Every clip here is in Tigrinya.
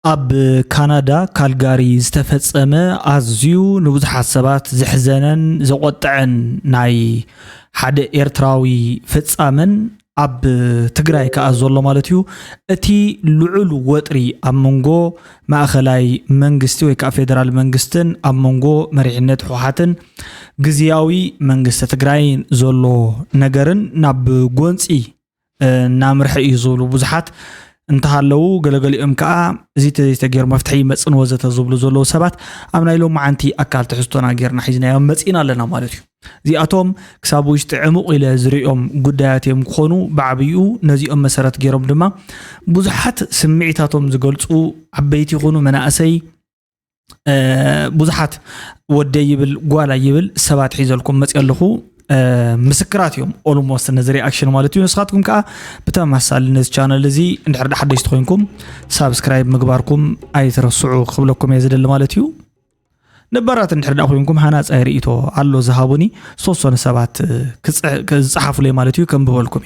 ኣብ ካናዳ ካልጋሪ ዝተፈጸመ ኣዝዩ ንብዙሓት ሰባት ዝሕዘነን ዘቆጥዐን ናይ ሓደ ኤርትራዊ ፍጻመን ኣብ ትግራይ ከዓ ዘሎ ማለት እዩ እቲ ልዑል ወጥሪ ኣብ መንጎ ማእኸላይ መንግስቲ ወይ ከዓ ፌደራል መንግስትን ኣብ መንጎ መሪሕነት ሕወሓትን ግዝያዊ መንግስቲ ትግራይ ዘሎ ነገርን ናብ ጎንፂ ናምርሕ እዩ ዝብሉ ብዙሓት እንተሃለው ገለገሊኦም ከዓ እዚ ተገይር መፍትሒ መፅን ወዘተ ዝብሉ ዘለዉ ሰባት ኣብ ናይ ሎም ማዓንቲ ኣካል ትሕዝቶና ጌርና ሒዝናዮም መፂና ኣለና ማለት እዩ እዚኣቶም ክሳብ ውሽጢ ዕሙቕ ኢለ ዝሪኦም ጉዳያት እዮም ክኾኑ ብዓብዩ ነዚኦም መሰረት ገይሮም ድማ ብዙሓት ስምዒታቶም ዝገልፁ ዓበይቲ ይኹኑ መናእሰይ ብዙሓት ወደይ ይብል ጓላ ይብል ሰባት ሒዘልኩም መፂ ኣለኹ مسكرات يوم almost نزري أكشن مالتي نسخاتكم كا بتم مسال نز channel الذي نحرد حد يشتغلكم سبسكرايب مقباركم أي ترسعوا قبلكم يزيد المالتيو نبرات نحرد أخوينكم هناس أيريتو على ذهبوني صوصون سبات كصحف لي مالتيو كم بقولكم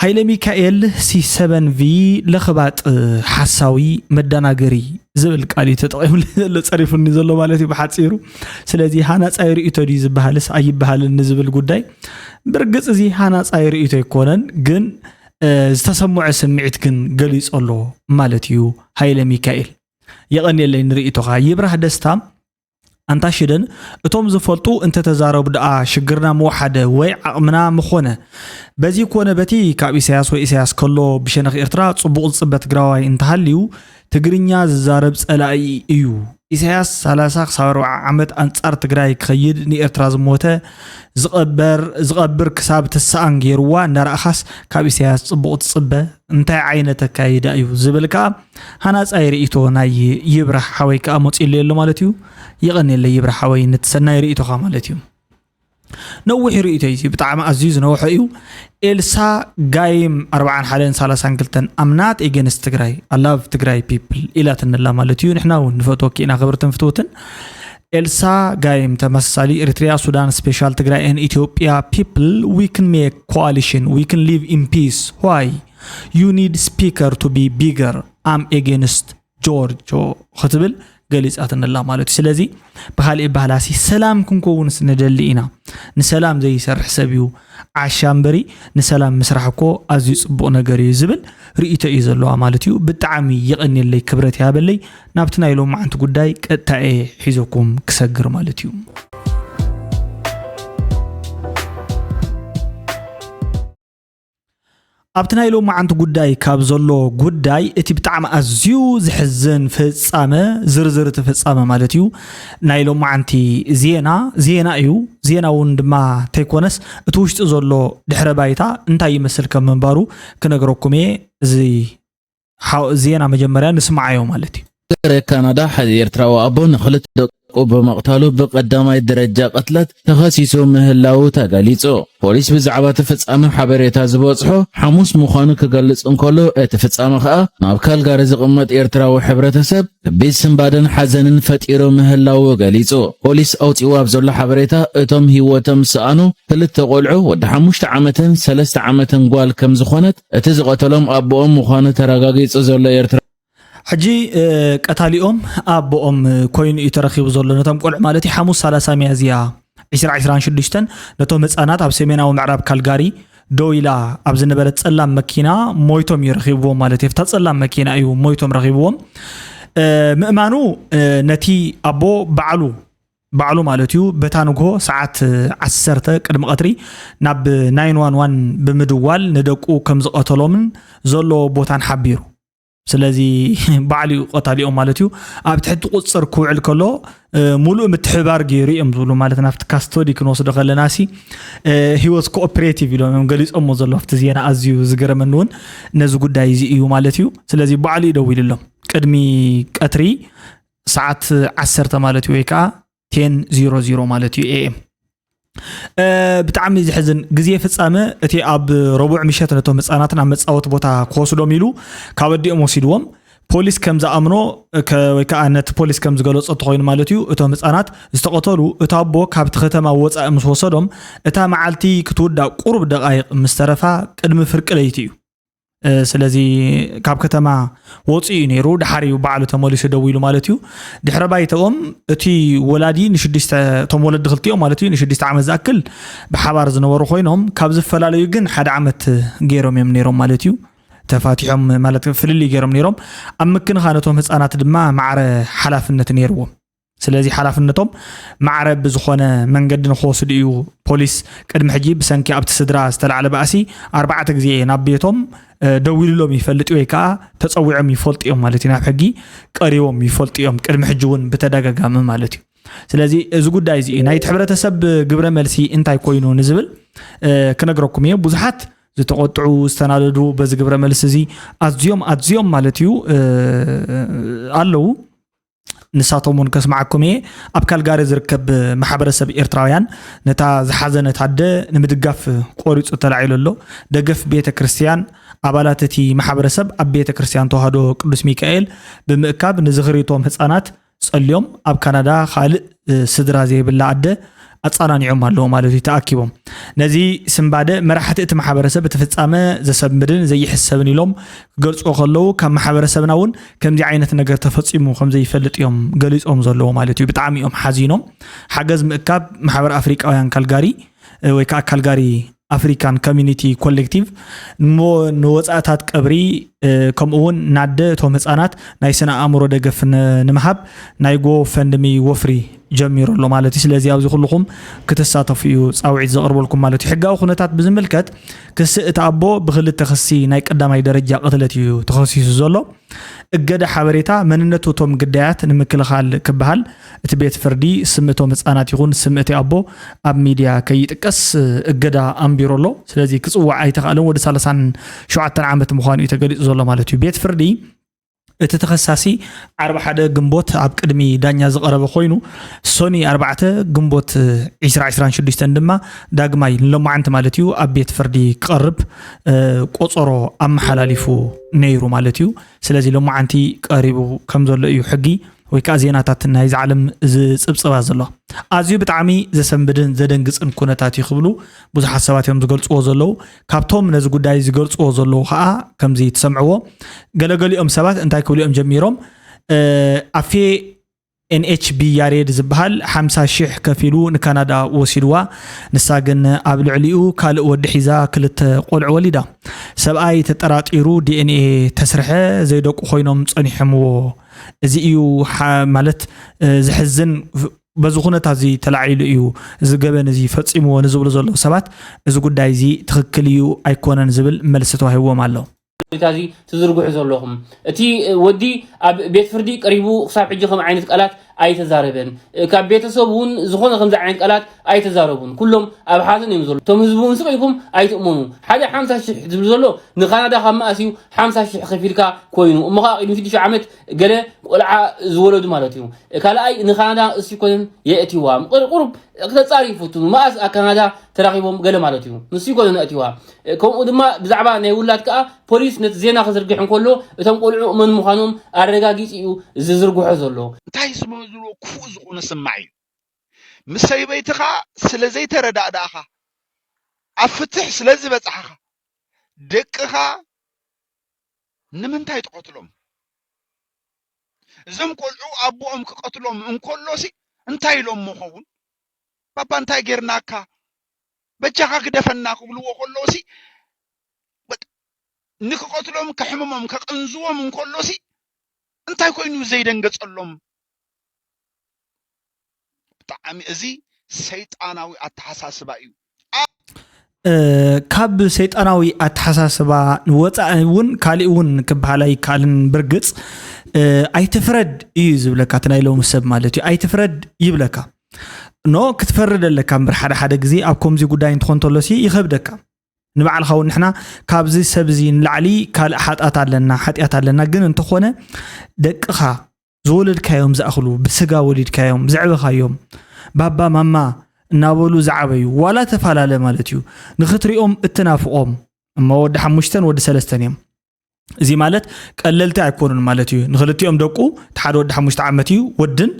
هايلي ميكائيل سي 7V لخبات حساوي مدناغري زبل قالي تطقيم لصريفني زلو مالتي بحصيرو سلازي هاناص ايريتو دي زبحالس ايبحال نزبل غداي برغص زي هاناص ايريتو يكونن جن استسمع سمعت كن غليصلو مالتيو هايلي ميكائيل يقني لي نريتو يبرح دستا أنت شدن أتوم زفلتو أنت تزارب دعاء شجرنا موحدة وعقمنا مخونة بزي كونه بتي كعب إسياس وإسياس كله بشنخ إرتراء صبوغ صبت قراوي انتهاليو تقرينيا زارب سألائي إيو إسياس سالاساق صاروا عمد أنتصار تقراي كخيد ني إرتراز موته زغبر كساب تساقن جيروا نار أخاس كعب إسياس صبوغ صبه انت عينتك كايدا إيو زبلكا هناس أيريتو ناي يبرح حوي كأموت إلي اللو مالتيو يغني اللي يبرح حوي نتسنى يريتو خامالتيو نوحي رئيتي بطعم عزيز نوحيو إلسا قايم 4 حالين سالسان قلتن أمنات إيجنس تقراي I love تقراي people إلا تنلا مالتيو نحنا ونفتو كينا خبرتن فتوتن إلسا قايم تمثالي إريتريا سودان سبيشال تقراي in Ethiopia people we can make coalition we can live in peace why you need speaker to be bigger I'm against George خطبل قاليز أتن الله مالتي سلازي بخالي بهلاسي سلام كنكون سندلينا نسلام زي سرح سبيو عشامبري نسلام مسرحكو أزيز بقنا قري زبل رئيتا إيزالو مالتيو بالتعامي يغني اللي كبرت هابلي نابتنا يلو معنتو قداي كتاي حيزوكم كسقر مالتيو أبتنا يلو ما عنده قداي كابزولو قداي اتي بتعم أزيو زحزن فتصامة زرزر تفتصامة مالتيو نايلو ما عندي زينا ايو زينا وندما تيكونس اتوشت زولو دحر بايتا انتا يمثل كم منبارو كنقرأكمي زي زينا مجمريا نسمع ايو مالتي كندا حدير تراو أبو نخلت وبمقتالو بقدامي درجة قتلت تخصيصو مهلاو تقاليصو بوليس بزعبات فتصامة حبريتا زبوصحو حموس مخانو كقلص انكولو اتفتصامة خا نابكال غارز قمت إرتراو حبرتسب بيس سنبادن حزنن فتيرو مهلاو قاليصو بوليس اوتيو ابزولو حبريتا اتوم هيوتم سانو ثلاث قلعو ود 5 عامتن 3 عامتن قوال كم زخونت اتزقتلهم ابوهم مخانو تراغاغيصو زولو إرترا حجي قتاليوم ابوم كوين يترخيب زولو نتم قلع مالتي حموس 30 ميازيا 2026 نتوم ህፃናት ኣብ ሰሜናዊ ምዕራብ ካልጋሪ ዶይላ ኣብ ዝነበረት ጸላም መኪና ሞይቶም ይረኺብዎም ማለት የፍታ ጸላም መኪና እዩ ሞይቶም ረኺብዎም ምእማኑ ነቲ ኣቦ ባዕሉ ማለት እዩ በታንጎ ሰዓት 10 ቅድሚ ቀትሪ ናብ 911 ብምድዋል ንደቁ ከም ዝቀተሎምን ዘሎ ቦታን ሓቢሩ ስለዚህ ባዕሊ ቀታሊኦም ማለት እዩ ኣብ ትሕቲ ቁጽር ክውዕል ከሎ ሙሉእ ምትሕባር ገይሩ እዮም ዝብሉ ማለት ናፍቲ ካስቶዲ ክንወስዶ ከለናሲ he was cooperative ኢሎም ገሊጾም ዘሎ ኣብቲ ዜና ኣዝዩ ዝገረመን እውን ነዚ ጉዳይ እዚ እዩ ማለት እዩ ስለዚህ ባዕሊ ደው ኢሎም ቅድሚ ቀትሪ ሰዓት 10 ማለት እዩ ወይ ከዓ 10:00 ማለት እዩ AM ብጣዕሚ ዝሕዝን ግዜ ፍጻመ እቲ ኣብ ረቡዕ ምሸት ነቶም ህፃናትን ኣብ መጻወት ቦታ ክወስዶም ኢሉ ካብ ወዲኦም ወሲድዎም ፖሊስ ከም ዝኣምኖ ወይ ከዓ ነቲ ፖሊስ ከም ዝገለጾ ተኮይኑ ማለት እዩ እቶም ህፃናት ዝተቀተሉ እታ ኣቦ ካብቲ ከተማ ወፃኢ ምስ ወሰዶም እታ መዓልቲ ክትውዳእ ቁርብ ደቃይቅ ምስ ተረፋ ቅድሚ ፍርቂ ለይቲ እዩ ስለዚ ካብ ከተማ ወፂኡ ነይሩ ድሓሪው በዓሉ ተመሊሱ ደው ኢሉ ማለት እዩ ድሕረ ባይተኦም እቲ ወላዲ ንሽዱሽተ ቶም ወለዲ ክልቲኦም ማለት እዩ ንሽዱሽተ ዓመት ዝኣክል ብሓባር ዝነበሩ ኮይኖም ካብ ዝፈላለዩ ግን ሓደ ዓመት ገይሮም እዮም ነይሮም ማለት እዩ ተፋቲሖም ማለት ፍልሊ ገይሮም ነይሮም ኣብ ምክንኻነቶም ህፃናት ድማ ማዕረ ሓላፍነት ነይርዎም ስለዚ ሓላፍነቶም ማዕረ ብዝኾነ መንገዲ ንኽወስዱ እዩ ፖሊስ ቅድሚ ሕጂ ብሰንኪ ኣብቲ ስድራ ዝተላዕለ ባእሲ 4 ግዜ ናብ ቤቶም ደው ኢሎም ይፈልጥ ወይ ከዓ ተፀዊዖም ይፈልጥ እዮም ማለት እዩ ናብ ሕጊ ቀሪቦም ይፈልጥ እዮም ቅድሚ ሕጂ እውን ብተደጋጋሚ ማለት እዩ ስለዚ እዚ ጉዳይ እዚ ናይ ሕብረተሰብ ግብረ መልሲ እንታይ ኮይኑ ንዝብል ክነግረኩም እየ ብዙሓት ዝተቆጥዑ ዝተናደዱ በዚ ግብረ መልሲ እዚ ኣዝዮም ማለት እዩ ኣለው ንሳቶምን ከስማዓኩም እየ ኣብ ካልጋሪ ዝርከብ ማሕበረሰብ ኤርትራውያን ነታ ዝሓዘነት ኣደ ንምድጋፍ ቆሪፁ ተላዒሉ ኣሎ ደገፍ ቤተ ክርስቲያን ኣባላት እቲ ማሕበረሰብ ኣብ ቤተ ክርስቲያን ተዋህዶ ቅዱስ ሚካኤል ብምእካብ ንዝኽሪቶም ህፃናት ጸልዮም ኣብ ካናዳ ካልእ ስድራ ዘይብላ ኣደ ኣጻናኒዖም ኣለዎ ማለት እዩ ተኣኪቦም ነዚ ስምባደ መራሕቲ እቲ ማሕበረሰብ ተፈጻመ ዘሰምድን ዘይሕሰብን ኢሎም ገልጾ ከለው ካብ ማሕበረሰብና እውን ከምዚ ዓይነት ነገር ተፈጺሙ ከም ዘይፈልጥ እዮም ገሊጾም ዘለዎ ማለት እዩ ብጣዕሚ እዮም ሓዚኖም ሓገዝ ምእካብ ማሕበር ኣፍሪቃውያን ካልጋሪ ወይ ከዓ ካልጋሪ African Community Collective ንወጻእታት ቀብሪ ከምኡውን ናደ ቶም ህፃናት ናይ ስነ ኣእምሮ ደገፍ ንምሃብ ናይ ጎፈንድሚ ወፍሪ ጀሚሩ ኣሎ ማለት እዩ ስለዚ ኣብዚ ኩልኩም ክትሳተፉ እዩ ጻውዒት ዘቅርበልኩም ማለት እዩ ሕጋዊ ኩነታት ብዝምልከት ክስእት ኣቦ ብክልተ ክሲ ናይ ቀዳማይ ደረጃ ቅትለት እዩ ተኸሲሱ ዘሎ እገዳ ሓበሬታ መንነቱ ቶም ግዳያት ንምክልኻል ክበሃል እቲ ቤት ፍርዲ ስምቶም ህፃናት ይኹን ስምቲ ኣቦ ኣብ ሚድያ ከይጥቀስ እገዳ ኣንቢሮ ኣሎ ስለዚ ክጽዋዕ ኣይተኻለን ወደ 37 ዓመት ምዃኑ እዩ ተገሊጹ ዘሎ ማለት እዩ ቤት ፍርዲ እቲ ተኸሳሲ 41 ግንቦት ኣብ ቅድሚ ዳኛ ዝቀረበ ኮይኑ ሶኒ 4 ግንቦት 2026 ድማ ዳግማይ ለማዓንት ማለት እዩ ኣብ ቤት ፍርዲ ቀርብ ቆጾሮ ኣመሓላሊፉ ነይሩ ማለት እዩ ስለዚ ለማዓንቲ ቀሪቡ ከም ዘሎ እዩ ሕጊ ወይ ከዓ ዜናታት ናይ ዝዓለም ዝጽብጽባ ዘሎ ኣዝዩ ብጣዕሚ ዘሰንብድን ዘደንግጽን ኩነታት ይኽብሉ ብዙሓት ሰባት እዮም ዝገልጽዎ ዘለው ካብቶም ነዚ ጉዳይ ዝገልጽዎ ዘለው ከዓ ከምዚ ተሰምዕዎ ገለገሊኦም ሰባት እንታይ ክብሉ ጀሚሮም ኣፌ NHB ያሬድ ዝበሃል 50,000 ከፊሉ ንካናዳ ወሲድዋ ንሳግን ኣብ ልዕሊኡ ካልእ ወዲ ሒዛ ክልተ ቆልዑ ወሊዳ ሰብኣይ ተጠራጢሩ DNA ተስርሐ ዘይደቁ ኮይኖም ጸኒሕምዎ እዚ እዩ ማለት ዝሕዝን በዚ ኩነታት እዚ ተላዒሉ እዩ ዝገበን እዚ ፈጺምዎ ንዝብሉ ዘለዉ ሰባት እዚ ጉዳይ እዚ ትክክል እዩ ኣይኮነን ዝብል መልሲ ተዋሂቦም ኣሎ ታዚ ትዝርጉሑ ዘለኹም እቲ ወዲ ኣብ ቤት ፍርዲ ቀሪቡ ክሳብ ሕጂ ከም ዓይነት ቃላት ኣይተዛረበን ካብ ቤተሰቡን ዝኾነ ከምዚ ዓይነት ቃላት ኣይተዛረቡን ኩሎም ኣብ ሓዘን እዮም ዘሎ ቶም ህዝቡን ስቂልኩም ኣይትእመኑ ሓደ 50,000 ዝብል ዘሎ ንካናዳ ካብ ማእሲዩ 50,000 ከፊልካ ኮይኑ እምኻ ቅድሚ 6 ዓመት ገለ ቆልዓ ዝወለዱ ማለት እዩ ካልኣይ ንካናዳ እሱ ይኮነን የእቲዋ ቁርቁር ክተጻሪፉቱ ማእስ ካናዳ ተራኺቦም ገለ ማለት እዩ ንሱ ይኮነን እቲዋ ከምኡ ድማ ብዛዕባ ናይ ውላድ ከዓ ፖሊስ ነቲ ዜና ክዝርግሕ እንከሎ እቶም ቆልዑ መን ምዃኖም ኣረጋጊጽ እዩ ዝዝርግሖ ዘሎ እንታይ ስመዝሎ ክፉእ ዝኾነ ስማዕ እዩ ምሰይ በይትኻ ስለ ዘይተረዳእዳእኻ ኣብ ፍትሕ ስለ ዝበፅሓኻ ደቅኻ ንምንታይ ትቆትሎም እዞም ቆልዑ ኣቦኦም ክቆትሎም እንከሎሲ እንታይ ኢሎም መኸውን ባባ እንታይ ጌርናካ በጃኻ ክደፈና ክብልዎ ከሎሲ ንክቆትሎም ከሕመሞም ከቅንዝዎም እንከሎሲ እንታይ ኮይኑ ዘይደንገጸሎም ብጣዕሚ እዚ ሰይጣናዊ ኣተሓሳስባ እዩ ካብ ሰይጣናዊ ኣተሓሳስባ ወፃኢ እውን ካልእ እውን ክበሃላይ ካልን ብርግጽ ኣይትፍረድ እዩ ዝብለካ ትናይሎም ሰብ ማለት እዩ ኣይትፍረድ ይብለካ ኖ ክትፈርድ ኣለካ እምበር ሓደ ግዜ ኣብ ከምዚ ጉዳይ እንትኾንተሎሲ ይኸብደካ ንባዕልኻ እውን ንሕና ካብዚ ሰብዚ ንላዕሊ ካልእ ሓጢኣት ኣለና ግን እንተኾነ ደቅኻ ዝወለድካዮም ዝኣኽሉ ብስጋ ወሊድካዮም ዝዕበኻዮም ባባ ማማ እናበሉ ዝዓበዩ ዋላ ተፈላለ ማለት እዩ ንኽትሪኦም እትናፍቖም እሞ ወዲ 5 ወዲ 3 እዮም እዚ ማለት ቀለልቲ ኣይኮኑን ማለት እዩ ንኽልቲኦም ደቁ ሓደ ወዲ 5 ዓመት እዩ ወድን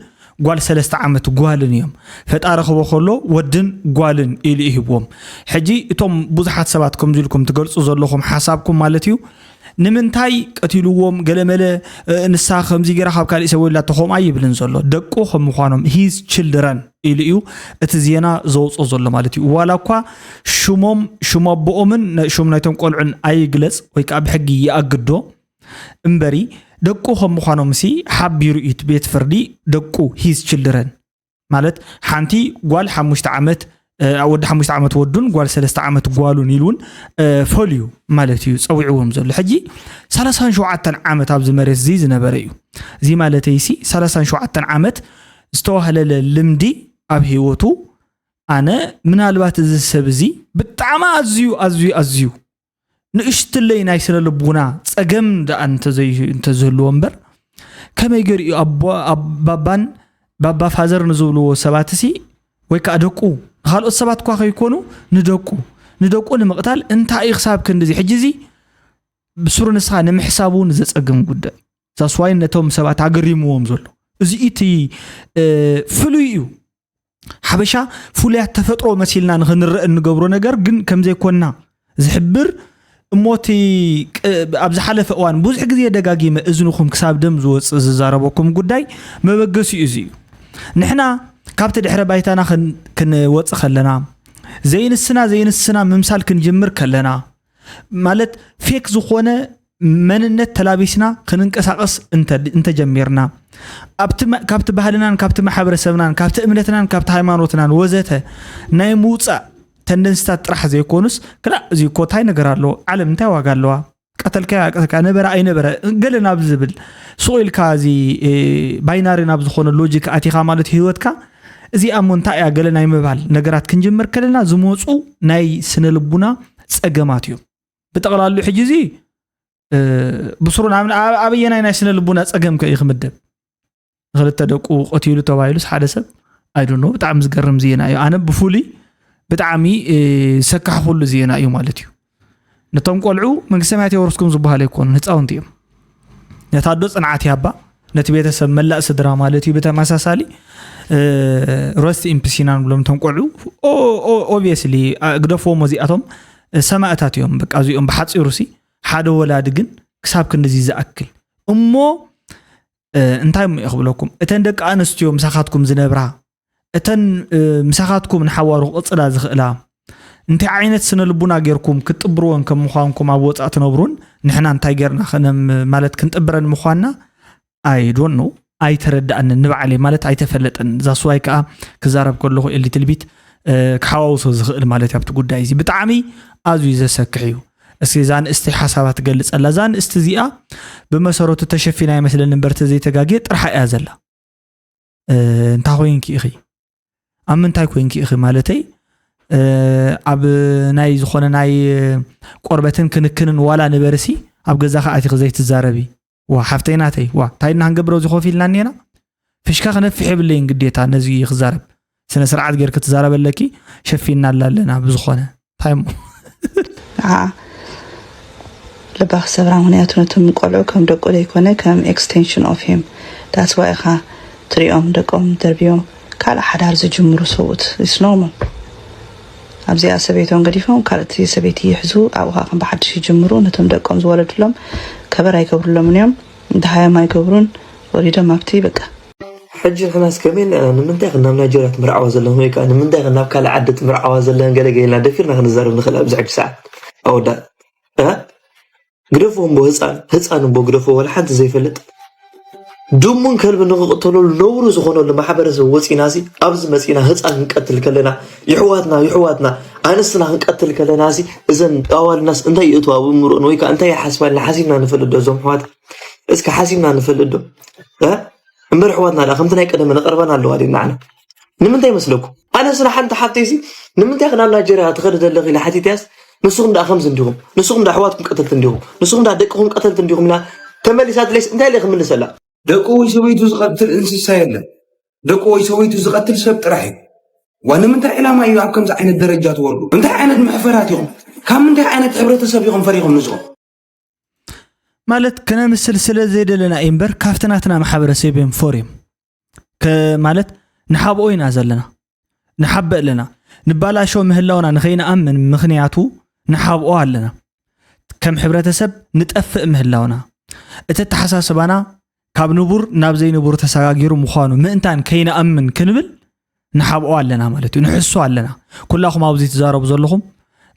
ጓል 3 ዓመት ጓልን እዮም ፈጣሪ ክቦ ከሎ ወድን ጓልን ኢሉ ይህብዎም ሕጂ እቶም ብዙሓት ሰባት ከም ዝልኩም ትገልጹ ዘለኹም ሓሳብኩም ማለት እዩ ንምንታይ ቀቲልዎም ገለመለ እንሳ ከምዚ ገራ ካብ ካልእ ሰብ ወላ ተኾም ኣይብልን ዘሎ ደቁ ከም ምዃኖም ሂዝ ችልድረን ኢሉ እዩ እቲ ዜና ዘውጾ ዘሎ ማለት እዩ ዋላ እኳ ሽሞም ኣቦኦምን ሽም ናይቶም ቆልዑን ኣይግለጽ ወይ ከዓ ብሕጊ ይኣግዶ እምበሪ ደቁ ከም ምዃኖም ሲ ሓቢሩ እዩ ቤት ፍርዲ ደቁ ሂዝ ችልድረን ማለት ሓንቲ ጓል 5 ዓመት ወዲ 5 ዓመት ወዱን ጓል 3 ዓመት ጓሉን ኢሉን ፈልዩ ማለት እዩ ፀዊዕዎም ዘሎ ሕጂ 37 ዓመት ኣብ ዝመሬት እዚ ዝነበረ እዩ እዚ ማለት እዩ 37 ዓመት ዝተዋህለለ ልምዲ ኣብ ህይወቱ ኣነ ምናልባት እዚ ሰብ እዚ ብጣዕሚ ኣዝዩ ንእሽትለይ ናይ ስነ ልቡና ፀገም ዳኣ እንተዘህልዎ እምበር ከመይ ገሪኡ ባባ ፋዘር ንዝብልዎ ሰባት ሲ ወይ ከዓ ደቁ ካልኦት ሰባት ኳ ከይኮኑ ንደቁ ንምቕታል እንታይ ክሳብ ክንዲዚ ሕጂ እዚ ብሱሩ ንስኻ ንምሕሳቡን ዘፀግም ጉዳይ ዛስዋይ ነቶም ሰባት ኣገሪምዎም ዘሎ እዚ እቲ ፍሉይ እዩ ሓበሻ ፍሉያት ተፈጥሮ መሲልና ንኽንርአ እንገብሮ ነገር ግን ከም ዘይኮንና ዝሕብር እሞቲ ኣብ ዝሓለፈ እዋን ብዙሕ ግዜ ደጋጊመ እዝንኹም ክሳብ ደም ዝወፅእ ዝዛረበኩም ጉዳይ መበገሲ እዩ ንሕና ካብቲ ድሕረ ባይታና ክንወፅእ ከለና ዘይንስና ምምሳል ክንጅምር ከለና ማለት ፌክ ዝኾነ መንነት ተላቢስና ክንንቀሳቀስ እንተጀሚርና ካብቲ ባህልናን ካብቲ ማሕበረሰብናን ካብቲ እምነትናን ካብቲ ሃይማኖትናን ወዘተ ናይ ምውፃእ ተንደንስታት ጥራሕ ዘይኮኑስ ክላ እዚ ኮታይ ነገር ኣሎ ዓለም እንታይ ዋጋ ኣለዋ ቀተልካ ነበረ ኣይነበረ ገለና ብዝብል ሶኢልካ እዚ ባይናሪ ናብ ዝኾነ ሎጂክ ኣቲኻ ማለት ህይወትካ እዚ ኣሞንታ ያ ገለና ይመባል ነገራት ክንጅምር ከለና ዝመፁ ናይ ስነ ልቡና ፀገማት እዩ ብጠቕላሉ ሕጂ እዚ ብስሩን ኣብየናይ ናይ ስነ ልቡና ፀገም ከይኽምደብ ክልተ ደቁ ቆቲሉ ተባይሉስ ሓደ ሰብ ኣይዶኖ ብጣዕሚ ዝገርም ዜና እዩ ኣነ ብፉሊ ብጣዕሚ ሰካሕ ኩሉ ዜና እዩ ማለት እዩ ነቶም ቆልዑ መንግስቲ ሰማያት የወርስኩም ዝበሃል ኣይኮኑ ህፃውንቲ እዮም ነታዶ ፅንዓት ያባ ነቲ ቤተሰብ መላእ ስድራ ማለት እዩ በተመሳሳሊ ሮስት ኢምፕሲናን ብሎም ተንቆልዑ ኦብቪየስሊ ግደፎም እዚኣቶም ሰማዕታት እዮም በቃ እዚኦም ብሓፂሩሲ ሓደ ወላድ ግን ክሳብ ክንዚ ዝኣክል እሞ እንታይ ይኽብለኩም እተን ደቂ ኣንስትዮ ምሳኻትኩም ዝነብራ እተን ምሳኻትኩም ንሓዋሩ ቅፅላ ዝኽእላ እንታይ ዓይነት ስነ ልቡና ጌርኩም ክትጥብርዎን ከም ምዃንኩም ኣብ ወፃእ ትነብሩን ንሕና እንታይ ጌርና ከነም ማለት ክንጥብረን ምዃንና I don't know ኣይተረዳእን ንባዕለይ ማለት ኣይተፈለጠን ዛስዋይ ከዓ ክዛረብ ከለኹ ኤሊትል ቢት ክሓዋውሶ ዝኽእል ማለት ኣብቲ ጉዳይ እዚ ብጣዕሚ ኣዝዩ ዘሰክሕ እዩ እስኪ ዛን እስቲ ሓሳባት ገልጸላ ዛን እስቲ እዚኣ ብመሰረቱ ተሸፊና ይመስለን እምበር ተዘይተጋጊ ጥርሓ እያ ዘላ እንታይ ኮይንኪ ኢኺ ኣብ ምንታይ ኮይንኪ ኢኺ ማለተይ ኣብ ናይ ዝኾነ ናይ ቆርበትን ክንክንን ዋላ ነበርሲ ኣብ ገዛኻ ኣቲኺ ዘይትዛረቢ وحفتيناتي تاينا هنقبرو زي خوفي لانينا فيش كا خنفح بلين قديتا نزي يخزارب سنة سرعات غير كتزارب لكي شفينا لنا بزخونه تايمو لباخ سبران هنياتنا تم قولو كم دقو ليكونه كم extension of him that's why خا تريوم دقوم دربيوم كالا حدار زي جمرو صوت it's normal أبزي أسبيتون قديفهم كالت سبيتي يحزو أو هاكم بحد شي جمرو نتم دقوم زوالد لهم كبر يكبرون لهم اليوم دهايا ما يكبرون وريدا ما بتي بقى حج الناس كمان أنا من داخل نام ناجرة مرعوز لهم هيك أنا من داخل نام كلا عدة مرعوز لهم قال جاينا دفيرنا خنزارب نخلها بزعج ساعات أو ده قرفهم هزان بو قرفوا ولا حد زي فلت دومون كلب نقتلوا لورو زخونوا لما حبرز ووصي ناسي أبز مسينا هزان نقتل كلنا يحواتنا أنا سنا نقتل كلنا ناسي إذن أول الناس أنت يقطوا بمرون ويك أنت يحسبنا حاسبنا نفلدو زوم حوات إسك حاسبنا نفلدو امبر حواتنا لا خمتنا يقدم نقربنا له هذه معنا نمنت يمسلكم أنا سنا حتى حتيسي نمنت يخنا ناجرها تخرج اللغي لحتيتاس نسوق دا خمس نديهم نسوق دا حواتكم قتلت نديهم نسوق دا دقهم قتلت نديهم لا تمليسات ليس انت اللي خمن سلا دقوي سويتو زقتل انسسا يلا دقوي سويتو زقتل سب طرحي وانا من تاع علامه يو كم زعين الدرجات وردو انت عينت محفراتهم كم من عينت حبرتسب يهم فريقهم نزو مالت كنا مسلسله زيد لنا امبر كافتناتنا محبرسيبهم فوريم كمالت نحابو إنا زلنا نحب لنا نبالا شو مهلاونا نخينا أمن مخنياتو نحابو لنا كم حبرة سب نتأفق مهلاونا اتتحساسبانا كاب نبور نابزي نبور تساقيرو مخانو مئنتان كينا أمن كنبل نحابو لنا مالتو نحسو لنا كلاكم أبزي تزاربو زلكم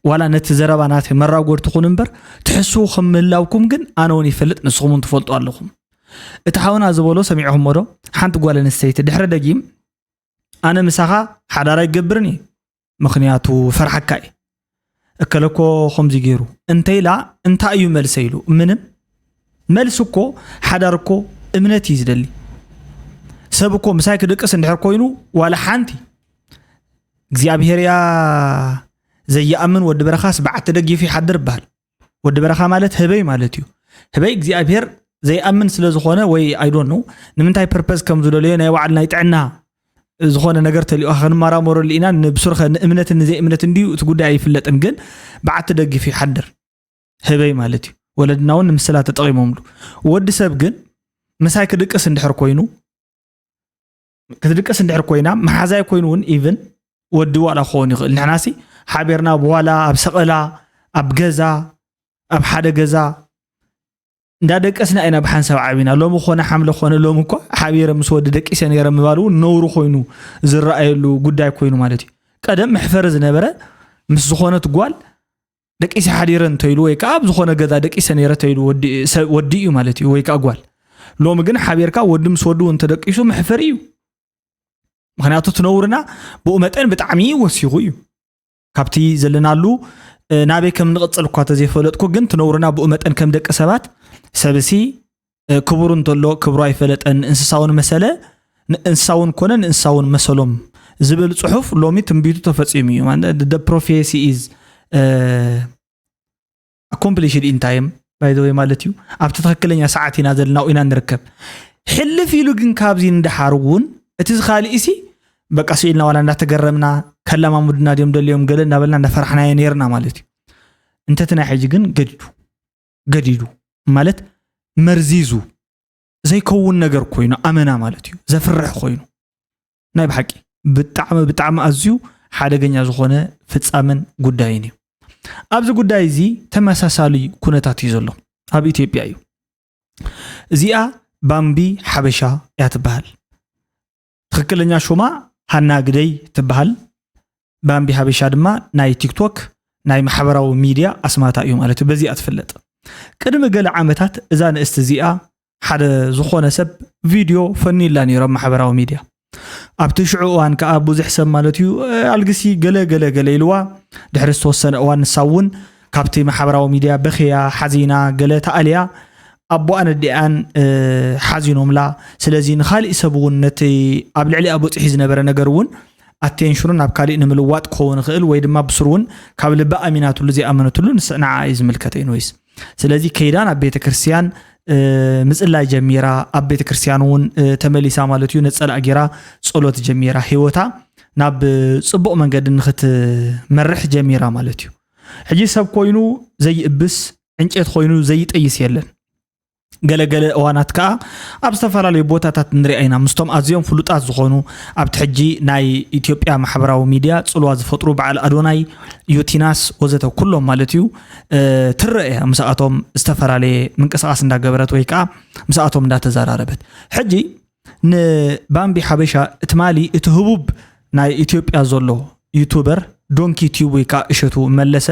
ولا نتزربانات مرة قرتكم نمبر تحسوا خملاوكم جن أنا وني فلت نسخمون تفلتوا لكم اتحاونا زبولو سميعهم مرو حنت قوال نسيت دحر دقيم أنا مساخا حدا راي قبرني مخنياتو فرحكاي اكلكو خمزي جيرو انتي لا انت ايو ملسيلو منم ملسكو حداركو امنتي يزدلي سبكو مسايك دقس اندحر كوينو ولا حانتي እግዚአብሔር ያ ዘየአምን ወድ በረኻስ በዓት ደጊ في حدر بحال ወድ በረኻ ማለት ህበይ ማለት እዩ ህበይ እግዚአብሔር ዘየአምን ስለዝኾነ ወይ አይ ዶንት ኖ ንምንታይ ፐርፐዝ ከም ዝደልዮ ናይ ዋዕልና ይጥዕና ዝኾነ ነገር ተሊኦ ክንማራመሮ ሊና ንብሱርኸ ንእምነት ንዘይ እምነት እንዲዩ እቲ ጉዳይ አይፍለጥን ግን በዓት ደጊ في حدر ህበይ ማለት እዩ ወለድናውን ምስላ ተጠቂሞምሉ ወድ ሰብ ግን መሳይ ክድቅስ እንድሕር ኮይኑ ክድቅስ እንድሕር ኮይና መሓዛይ ኮይኑን ኢቭን ወዲ ዋላ ኾን ይኽእል ንሕናሲ ሓቢርና በኋላ ኣብ ሰቐላ ኣብ ገዛ ኣብ ሓደ ገዛ እንዳደቀስና ኢና ብሓንሳብ ዓቢና ሎሚ ኾነ ሓምለ ኾነ ሎሚ እኮ ሓቢረ ምስ ወዲ ደቂሰ ነይረ ምባሉ ነውሩ ኮይኑ ዝረኣየሉ ጉዳይ ኮይኑ ማለት እዩ ቀደም ምሕፈር ዝነበረ ምስ ዝኾነት ጓል ደቂሰ ሓዲረ እንተይሉ ወይ ከዓ ኣብ ዝኾነ ገዛ ደቂሰ ነይረ ተይሉ ወዲ እዩ ማለት እዩ ወይ ከዓ ጓል ሎሚ ግን ሓቢርካ ወዲ ምስ ወዲ እንተደቂሱ ምሕፈር እዩ ምክንያቱ ትነውርና ብኡ መጠን ብጣዕሚ ወሲኹ እዩ ካብቲ ዘለናሉ ናበይ ከም ንቕፅል እኳ ተዘይፈለጥኩ ግን ትነውርና ብኡ መጠን ከም ደቂ ሰባት ሰብሲ ክቡር እንተሎ ክብሩ ኣይፈለጠን እንስሳውን መሰለ እንስሳውን ኮነ እንስሳውን መሰሎም ዝብል ጽሑፍ ሎሚ ትንቢቱ ተፈጺሙ እዩ the prophecy is accomplished in time by the way ማለት እዩ ኣብቲ ትክክለኛ ሰዓት ኢና ዘለናው ኢና ንርከብ ሕልፍ ኢሉ ግን ካብዚ እንደሓርውን እቲ ዝኻልኢሲ በቃ ሲልና ዋላ እንዳተገረምና ከለማ ሙድና ደም ደልዮም ገለ እናበልና እንደፈርሕና የነርና ማለት እዩ እንተትና ሕጂ ግን ገዲዱ ማለት መርዚዙ ዘይከውን ነገር ኮይኑ ኣመና ማለት እዩ ዘፍርሕ ኮይኑ ናይ በሓቂ ብጣዕሚ ኣዝዩ ሓደገኛ ዝኾነ ፍጻመን ጉዳይን እዩ ኣብዚ ጉዳይ እዚ ተመሳሳሊ ኩነታት እዩ ዘሎ ኣብ ኢትዮጵያ እዩ እዚኣ ባምቢ ሓበሻ እያ ትበሃል ትክክለኛ ሹማ ሃና ግደይ ትበሃል ባምቢ ሓበሻ ድማ ናይ ቲክቶክ ናይ ማሕበራዊ ሚድያ ኣስማታ እዩ ማለት እዩ በዚኣ ትፍለጥ ቅድሚ ገለ ዓመታት እዛ ንእስቲ እዚኣ ሓደ ዝኾነ ሰብ ቪድዮ ፈኒላ ነይሮም ማሕበራዊ ሚድያ ኣብቲ ሽዑ እዋን ከዓ ብዙሕ ሰብ ማለት እዩ ኣልግሲ ገለ ኢልዋ ድሕሪ ዝተወሰነ እዋን ንሳውን ካብቲ ማሕበራዊ ሚድያ በኺያ ሓዚና ገለ ተኣልያ ኣቦ ኣነዲኣን ሓዚኖምላ ስለዚ ንኻሊእ ሰብ እውን ነቲ ኣብ ልዕሊ ኣበፂሒ ዝነበረ ነገር እውን ኣቴንሽኑን ኣብ ካሊእ ንምልዋጥ ክኸውን ይኽእል ወይ ድማ ብስሩ እውን ካብ ልባ ኣሚናትሉ ዘይኣመነትሉ ንዓ እዩ ዝምልከተ እዩ ወይስ ስለዚ ከይዳን ኣብ ቤተ ክርስቲያን ምጽላይ ጀሚራ ኣብ ቤተ ክርስቲያን እውን ተመሊሳ ማለት እዩ ነጸላ ጌራ ጸሎት ጀሚራ ህይወታ ናብ ጽቡቕ መንገዲ ንኽትመርሕ ጀሚራ ማለት እዩ ሕጂ ሰብ ኮይኑ ዘይእብስ ዕንጨት ኮይኑ ዘይጠይስ የለን ገለገለ እዋናት ከዓ ኣብ ዝተፈላለዩ ቦታታት ንሪኣ ኢና ምስቶም ኣዝዮም ፍሉጣት ዝኾኑ ኣብቲ ሕጂ ናይ ኢትዮጵያ ማሕበራዊ ሚድያ ጽልዋ ዝፈጥሩ በዓል ኣዶናይ ዩቲናስ ወዘተ ኩሎም ማለት እዩ ትረአ ምስኣቶም ዝተፈላለየ ምንቅስቃስ እንዳገበረት ወይ ከዓ ምስኣቶም እንዳተዘራረበት ሕጂ ንባምቢ ሓበሻ እትማሊ እቲ ህቡብ ናይ ኢትዮጵያ ዘሎ ዩቱበር ዶንኪ ቲዩብ ወይ ከዓ እሸቱ መለሰ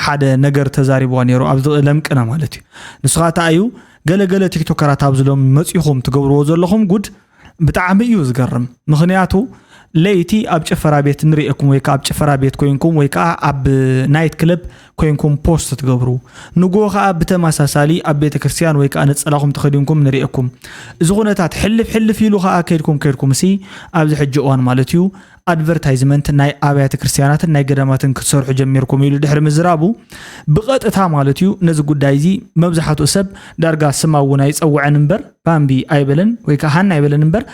ሓደ ነገር ተዛሪብዋ ነይሩ ኣብ ለምቅና ማለት እዩ ንስኻታ እዩ ገለገለ ቲክቶከራት ኣብዝሎም መፂኹም ትገብርዎ ዘለኹም ጉድ ብጣዕሚ እዩ ዝገርም ምክንያቱ ለይቲ ኣብ ጭፈራ ቤት ንሪእኩም ወይ ከዓ ኣብ ጭፈራ ቤት ኮይንኩም ወይ ከዓ ኣብ ናይት ክለብ ኮይንኩም ፖስት ትገብሩ ንጎ ከዓ ብተመሳሳሊ ኣብ ቤተ ክርስቲያን ወይ ከዓ ነፀላኹም ተኸዲንኩም ንሪእኩም እዚ ኩነታት ሕልፍ ኢሉ ከዓ ከይድኩም ሲ ኣብዚ ሕጂ እዋን ማለት እዩ ኣድቨርታይዝመንት ናይ ኣብያተ ክርስቲያናትን ናይ ገዳማትን ክትሰርሑ ጀሚርኩም ኢሉ ድሕሪ ምዝራቡ ብቐጥታ ማለት እዩ ነዚ ጉዳይ እዚ መብዛሕትኡ ሰብ ዳርጋ ስማውን ኣይፀውዐን እምበር ባምቢ ኣይበለን ወይ ከዓ ሃና ኣይበለን እምበር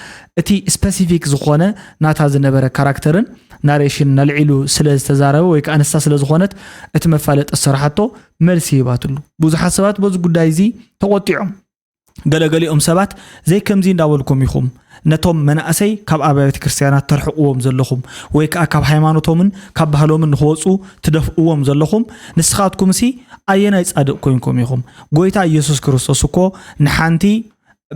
እቲ ስፔሲፊክ ዝኾነ ናታ ዝነበረ ካራክተርን ናሬሽን ነልዒሉ ስለ ዝተዛረበ ወይ ከዓ ንሳ ስለ ዝኾነት እቲ መፋለጢ ስራሕቶ መልሲ ይባትሉ ብዙሓት ሰባት በዚ ጉዳይ እዚ ተቆጢዖም ገለገሊኦም ሰባት ዘይ ከምዚ እንዳወልኩም ይኹም ነቶም መናእሰይ ካብ አብያተ ክርስቲያናት ተርሕቅዎም ዘለኹም ወይ ከዓ ካብ ሃይማኖቶምን ካብ ባህሎምን ንኽወፁ ትደፍእዎም ዘለኹም ንስኻትኩምሲ ኣየናይ ጻድቕ ኮይንኩም ኢኹም ጎይታ ኢየሱስ ክርስቶስ እኮ ንሓንቲ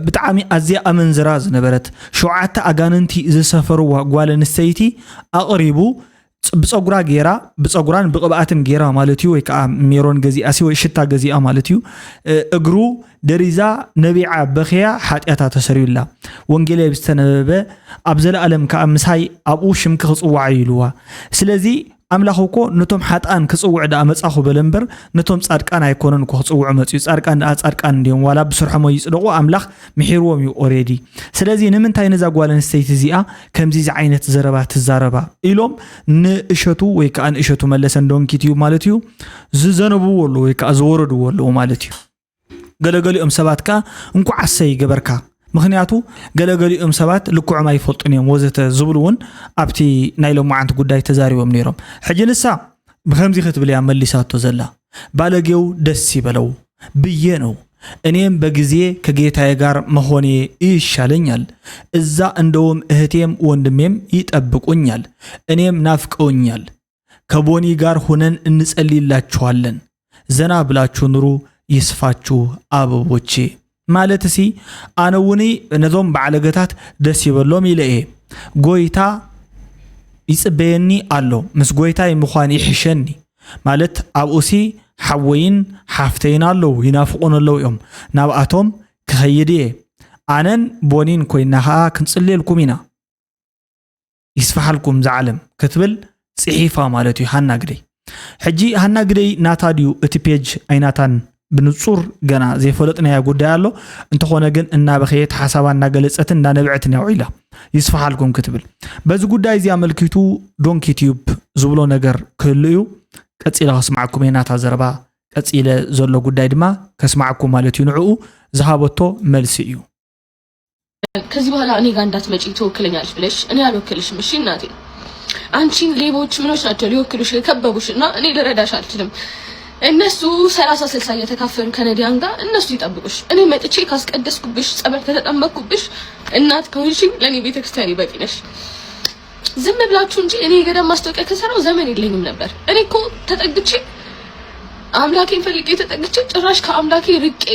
ብጣዕሚ ኣዝያ ኣመንዝራ ዝነበረት 7 ኣጋንንቲ ዝሰፈርዋ ጓል ኣንስተይቲ ኣቕሪቡ ብፀጉራ ጌራ ብፀጉራን ብቅብኣትን ጌራ ማለት እዩ ወይ ከዓ ሜሮን ገዚኣሲ ወይ ሽታ ገዚኣ ማለት እዩ እግሩ ደሪዛ ነቢዓ በኺያ ሓጢያታ ተሰሪዩላ ወንጌላዊ ብስተነበበ ኣብ ዘለዓለም ከዓ ምሳይ ኣብኡ ሽምክ ክጽዋዕ ኢሉዋ ስለዚ ኣምላኽ እኮ ነቶም ሓጣን ክጽውዕ ዳ መጻኹ በለምበር ነቶም ጻድቃን ኣይኮነን እኮ ክጽውዑ መጽኡ ጻድቃን እንዲዮም ዋላ ብስርሖም ይጽድቁ ኣምላኽ ምሒርዎም እዩ ኦሬዲ ስለዚ ንምንታይ ነዛ ጓል ኣንስተይቲ እዚኣ ከምዚ ዓይነት ዘረባ ትዛረባ ኢሎም ንእሸቱ ወይ ከዓ ንእሸቱ መለሰን ዶንኪት እዩ ማለት እዩ ዝዘነብዎ ኣለዎ ወይ ከዓ ዝወረድዎ ኣለዎ ማለት እዩ ገለገሊኦም ሰባት ከዓ እንኳ ዓሰይ ገበርካ ምክንያቱ ገለገሊኦም ሰባት ልኩዕም ኣይፈልጡን እዮም ወዘተ ዝብሉውን ኣብቲ ናይ ሎማዓንቲ ጉዳይ ተዛሪቦም ነይሮም ሕጂ ንሳ ብከምዚ ክትብል ያ መሊሳቶ ዘላ ባለጌው ደስ ይበለው ብዬ ነው እኔም በጊዜ ከጌታዬ ጋር መሆኔ ይሻለኛል እዛ እንደውም እህቴም ወንድሜም ይጠብቁኛል እኔም ናፍቀውኛል ከቦኒ ጋር ሆነን እንጸልይላችኋለን ዘና ብላችሁ ኑሩ ይስፋችሁ አበቦቼ ማለትሲ አነውኒ ነዞም ባለገታት ደስ ይበሎም ይለኤ ጎይታ ይጽበየኒ አሎ ምስ ጎይታ ይምዃን ይሕሸኒ ማለት አብኡሲ ሓወይን ሓፍተይን አለው ይናፍቁን አለው እዮም ናብኣቶም ክኸይድ ኣነን ቦኒን ኮይና ኸኣ ክንጽልየልኩም ኢና ይስፋሓልኩም ዝዓለም ክትብል ጽሒፋ ማለት እዩ ሃና ግደይ ሕጂ ሃና ግደይ ናታድዩ እቲ ፔጅ ኣይናታን بنصور جنا زي فلتنا يا جودة الله أنت خونه جن إن بخيت حسابا نجلسات إن نبعتنا وعيله يصفح لكم كتبل بس جودة إذا عمل كيتو دون كيتيوب زبلو نجر كليو كتير اسمعكم هنا تزربا كتير زلوا جودة إدما كسمعكم مالتي نعو ذهبتو ملسيو كذي بهلا أني قاعدة تمشيتو كلني عارف ليش أنا ألو كلش مشين نادي أنشين ليبوش منوش ناتليو كلش كببوش نا أني لرداش عارفهم الناس 30-60 يتكافلون كنديان دا الناس يطبقوش انا ما تشي كاسقدسكوبش صبر كتطمقوبش እናት ከሆንሽ ለኔ ቤተክርስቲያን ይበቂነሽ ዝም ብላችሁ እንጂ እኔ ገዳ ማስተዋወቂያ ከሰራው ዘመን የለኝም ነበር እኔ እኮ ተጠግቼ አምላኬን ፈልጌ ተጠግቼ ጭራሽ ከአምላኬ ርቄ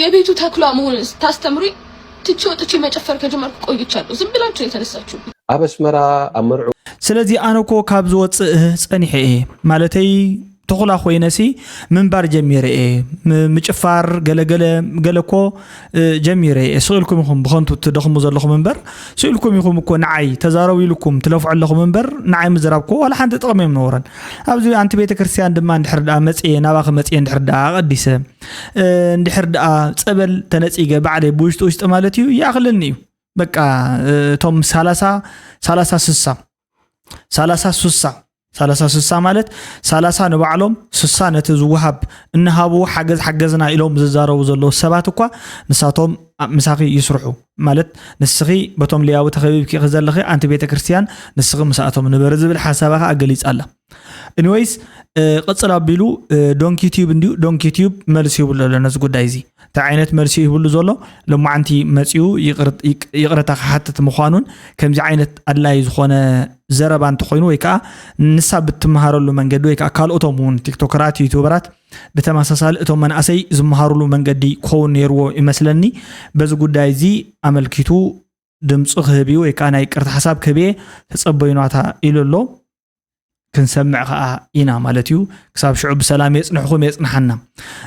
የቤቱ ተክሏ መሆን ታስተምሩኝ ትቼ ወጥቼ መጨፈር ከጀመርኩ ቆይቻለሁ ዝም ብላችሁ የተነሳችሁ አበስመራ አመርዑ ስለዚህ አነኮ ካብዝ ወጽእ ጸኒሐ ማለተይ تخلا خوينسي من بار جميرة مجفار جلكو جميرة سؤالكم يخم بخنتو تدخم مزرلكم من بر سؤالكم يخم يكون نعي تزاروي لكم تلوف علىكم من بر نعي مزرابكو ولا حد تقمي منورا أبزو أنت بيت كريستيان دمان دحرد مسئي نواخ مسئي دحرد قديسة دحرد تقبل تنسيجة بعد بوشت وشت مالتيو يأخلني بقى توم ثلاثة سسا مالت ثلاثة نبعلهم سسا نتزوهب إنهابو حجزنا إلهم ززارو وزلو سباتكوا نساتهم مساقي يسرحوا مالت نسخي بتوم لياو تخبيب كي غزال لخي أنت بيت كريستيان نسخي مساعتهم نبرز بالحسابها أقليس الله anyways قد صلابيلو دونك يوتيوب نديو دونك يوتيوب مرسيو بلو لنزقو دايزي تعينت مرسيو بلو زولو لما عنتي مرسيو يقرأ حتى مخانون كم زي عينت أدلاي زخونة زربان تخوينو ويكا نساب بتمهارلو منجد ويكا كال أوتومون تيك توكرات يوتيوبرات بتماسسال أتوم من أسي زمهارلو منجدي كون يرو يمثلني بزقو دايزي عمل كيتو دمص خبي ويكا أنا يقرأ حساب كبي تصبيناتها إلو كنسمع إنا مالتيو كساب شعوب سلام يصنحكم يصنحنا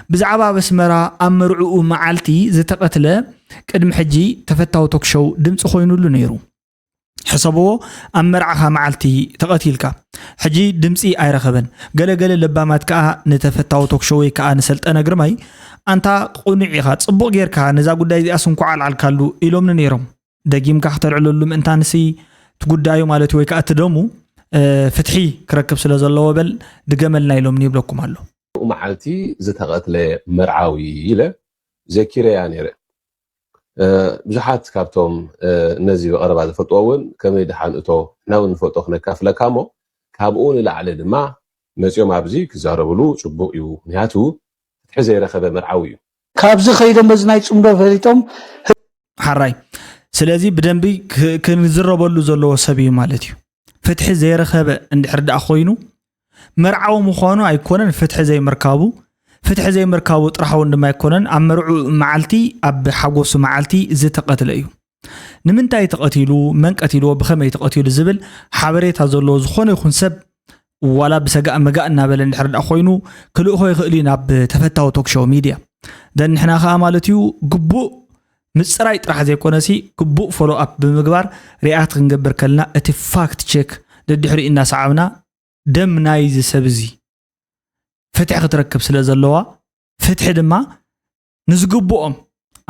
بزعبا بسمرا أمرعو معالتي زتقتله قدم حجي تفتاو توكشو دمص خوينو له نيرو حسبو أمرعها معالتي تقتيلك حجي دمصي أيرخبن قال لبامات كا نتفتاو توكشو كا نسلت أنا قرمي أنت قنعيها تصبو غيركا نزا قداي أسنكو على الكالو إلوم نيرم دقيم كاحتر علولم انت نسي تقدايو مالتي ويكا أتدومو فتحي كركب سلا زلوا بل دجملنا يلوم نيبلكم الله ومعلتي زتقتل مرعاوي إلى ذكرى يعني بجحات كابتوم نزي وقرب هذا فتوون كم يدحن أتو ناون فتوخنا كافلا كامو كابون إلى على دماء مسيوم عبزي كزاربلو شبوقيو نهاتو فتحي زي رخبة مرعاوي ካብዚ ኸይዶም በዝናይ ጽምዶ ፈሊጦም ሓራይ ስለዚ ብደንቢ ክንዝረበሉ ዘለዎ ሰብ እዩ ማለት እዩ ፍትሒ ዘይረኸበ እንድሕር ዳኣ ኮይኑ መርዓዊ ምዃኑ ኣይኮነን ፍትሒ ዘይምርካቡ ጥራሕው ድማ ኣይኮነን ኣብ መርዑ መዓልቲ ኣብ ሓጎሱ መዓልቲ ዝተቐትለ እዩ ንምንታይ ተቐቲሉ መን ቀቲልዎ ብኸመይ ተቐቲሉ ዝብል ሓበሬታ ዘለዎ ዝኾነ ይኹን ሰብ ዋላ ብሰጋእ መጋእ እናበለ እንድሕር ዳኣ ኮይኑ ክልእኾ ይኽእል እዩ ናብ ተፈታዊ ቶክሾው ሚድያ ደንሕና ከዓ ማለት እዩ ግቡእ ምፅራይ ጥራሕ ዘይኮነሲ ግቡእ ፎሎ ኣፕ ብምግባር ሪኣክት ክንገብር ከለና እቲ ፋክት ቼክ ደድሕሪ እናሰዓብና ደም ናይዚ ሰብ እዚ ፍትሒ ክትረክብ ስለ ዘለዋ ፍትሒ ድማ ንዝግብኦም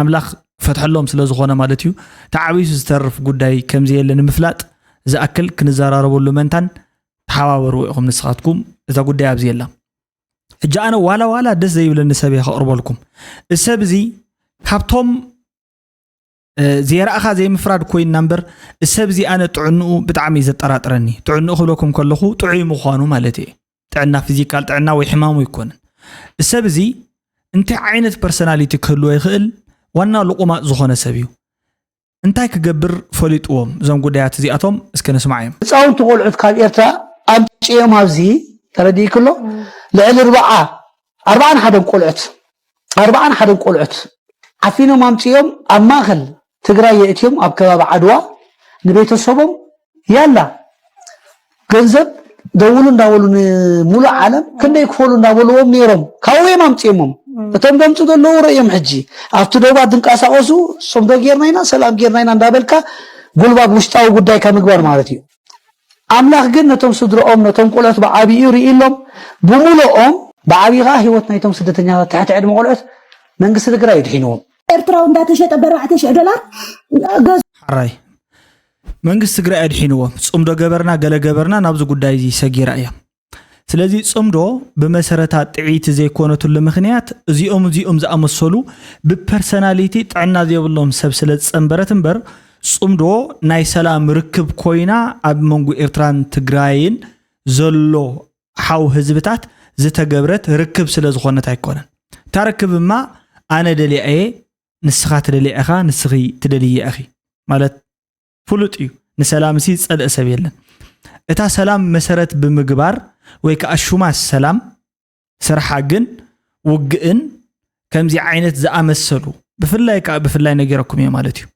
ኣምላኽ ፈትሐሎም ስለ ዝኾነ ማለት እዩ ተዓቢሱ ዝተርፍ ጉዳይ ከምዚ የለ ንምፍላጥ ዝኣክል ክንዘራረበሉ መንታን ተሓባበሩ ኢኹም ንስኻትኩም እዛ ጉዳይ ኣብዚ የላ ሕጂ ኣነ ዋላ ደስ ዘይብለኒ ሰብ ከቕርበልኩም እሰብ እዚ ካብቶም زيرأخا زي مفراد كوين نمبر السبزي أنا تعنو بتعمي زترات رني تعنو خلوكم كلخو تعي مخانو مالتي تعنا فيزيكال تعنا وحمام ويكون السبزي انت عينت برسوناليتي كله يخل وانا لقمة زخونة سبيو انت كجبر فوليت اوم زم قديات زي اتوم اسكن اسمعيهم تصاون تقول عد كان إرتا أمشي يوم هذي تردي كله لعل أربعة حدا نقول عد عفينو مامشي يوم أما خل تقرأي يأتيهم أبكباب عدوى نبيت الصبم يلا جنزب دولون مولى عالم كنا يكفولون دولون نيرم كاوي مامتيمم بتم دم تدل لورا يوم حجي أفتو دو بعد دنك أساقوسو صمدا جيرناينا سلام جيرناينا دابلكا قلبا بوشتاو قداي كمقبار مالتي أملاخ جن نتم صدر نتم قولات بعابي يوري إلهم بمولو بعابي غاهي وتنايتم سدتنيا تحت عدم قولات من قصد قراي دحينهم إرتراو እንዳተሸጠ $4,000 حراي መንግስት ትግራይ አድሒንዎ ጽምዶ ገበርና ገለ ገበርና ናብዚ ጉዳይ እዚ ሰጊራ እያ ስለዚ ጽምዶ በመሰረታ ጥዒት ዘይኮነቱሉ ምኽንያት እዚኦም ዝኣመሰሉ ብፐርሰናሊቲ ጥዕና ዘይብሎም ሰብ ስለ ጸንበረት እምበር ጽምዶ ናይ ሰላም ርክብ ኮይና ኣብ መንጉ ኤርትራን ትግራይን ዘሎ ሓው ህዝብታት ዝተገብረት ርክብ ስለ ዝኾነት ኣይኮነን ታረክብማ ኣነ ደሊአየ ንስኻት ደሊአኻ ንስኺ ትደልየ ኣኺ ማለት ፍሉጥ እዩ ንሰላም ሲ ጸልእ ሰብ የለን እታ ሰላም መሰረት ብምግባር ወይ ከኣሹማ ሰላም ስርሓ ግን ውግእን ከምዚ ዓይነት ዝኣመሰሉ ብፍላይ ነገረኩም እየ ማለት እዩ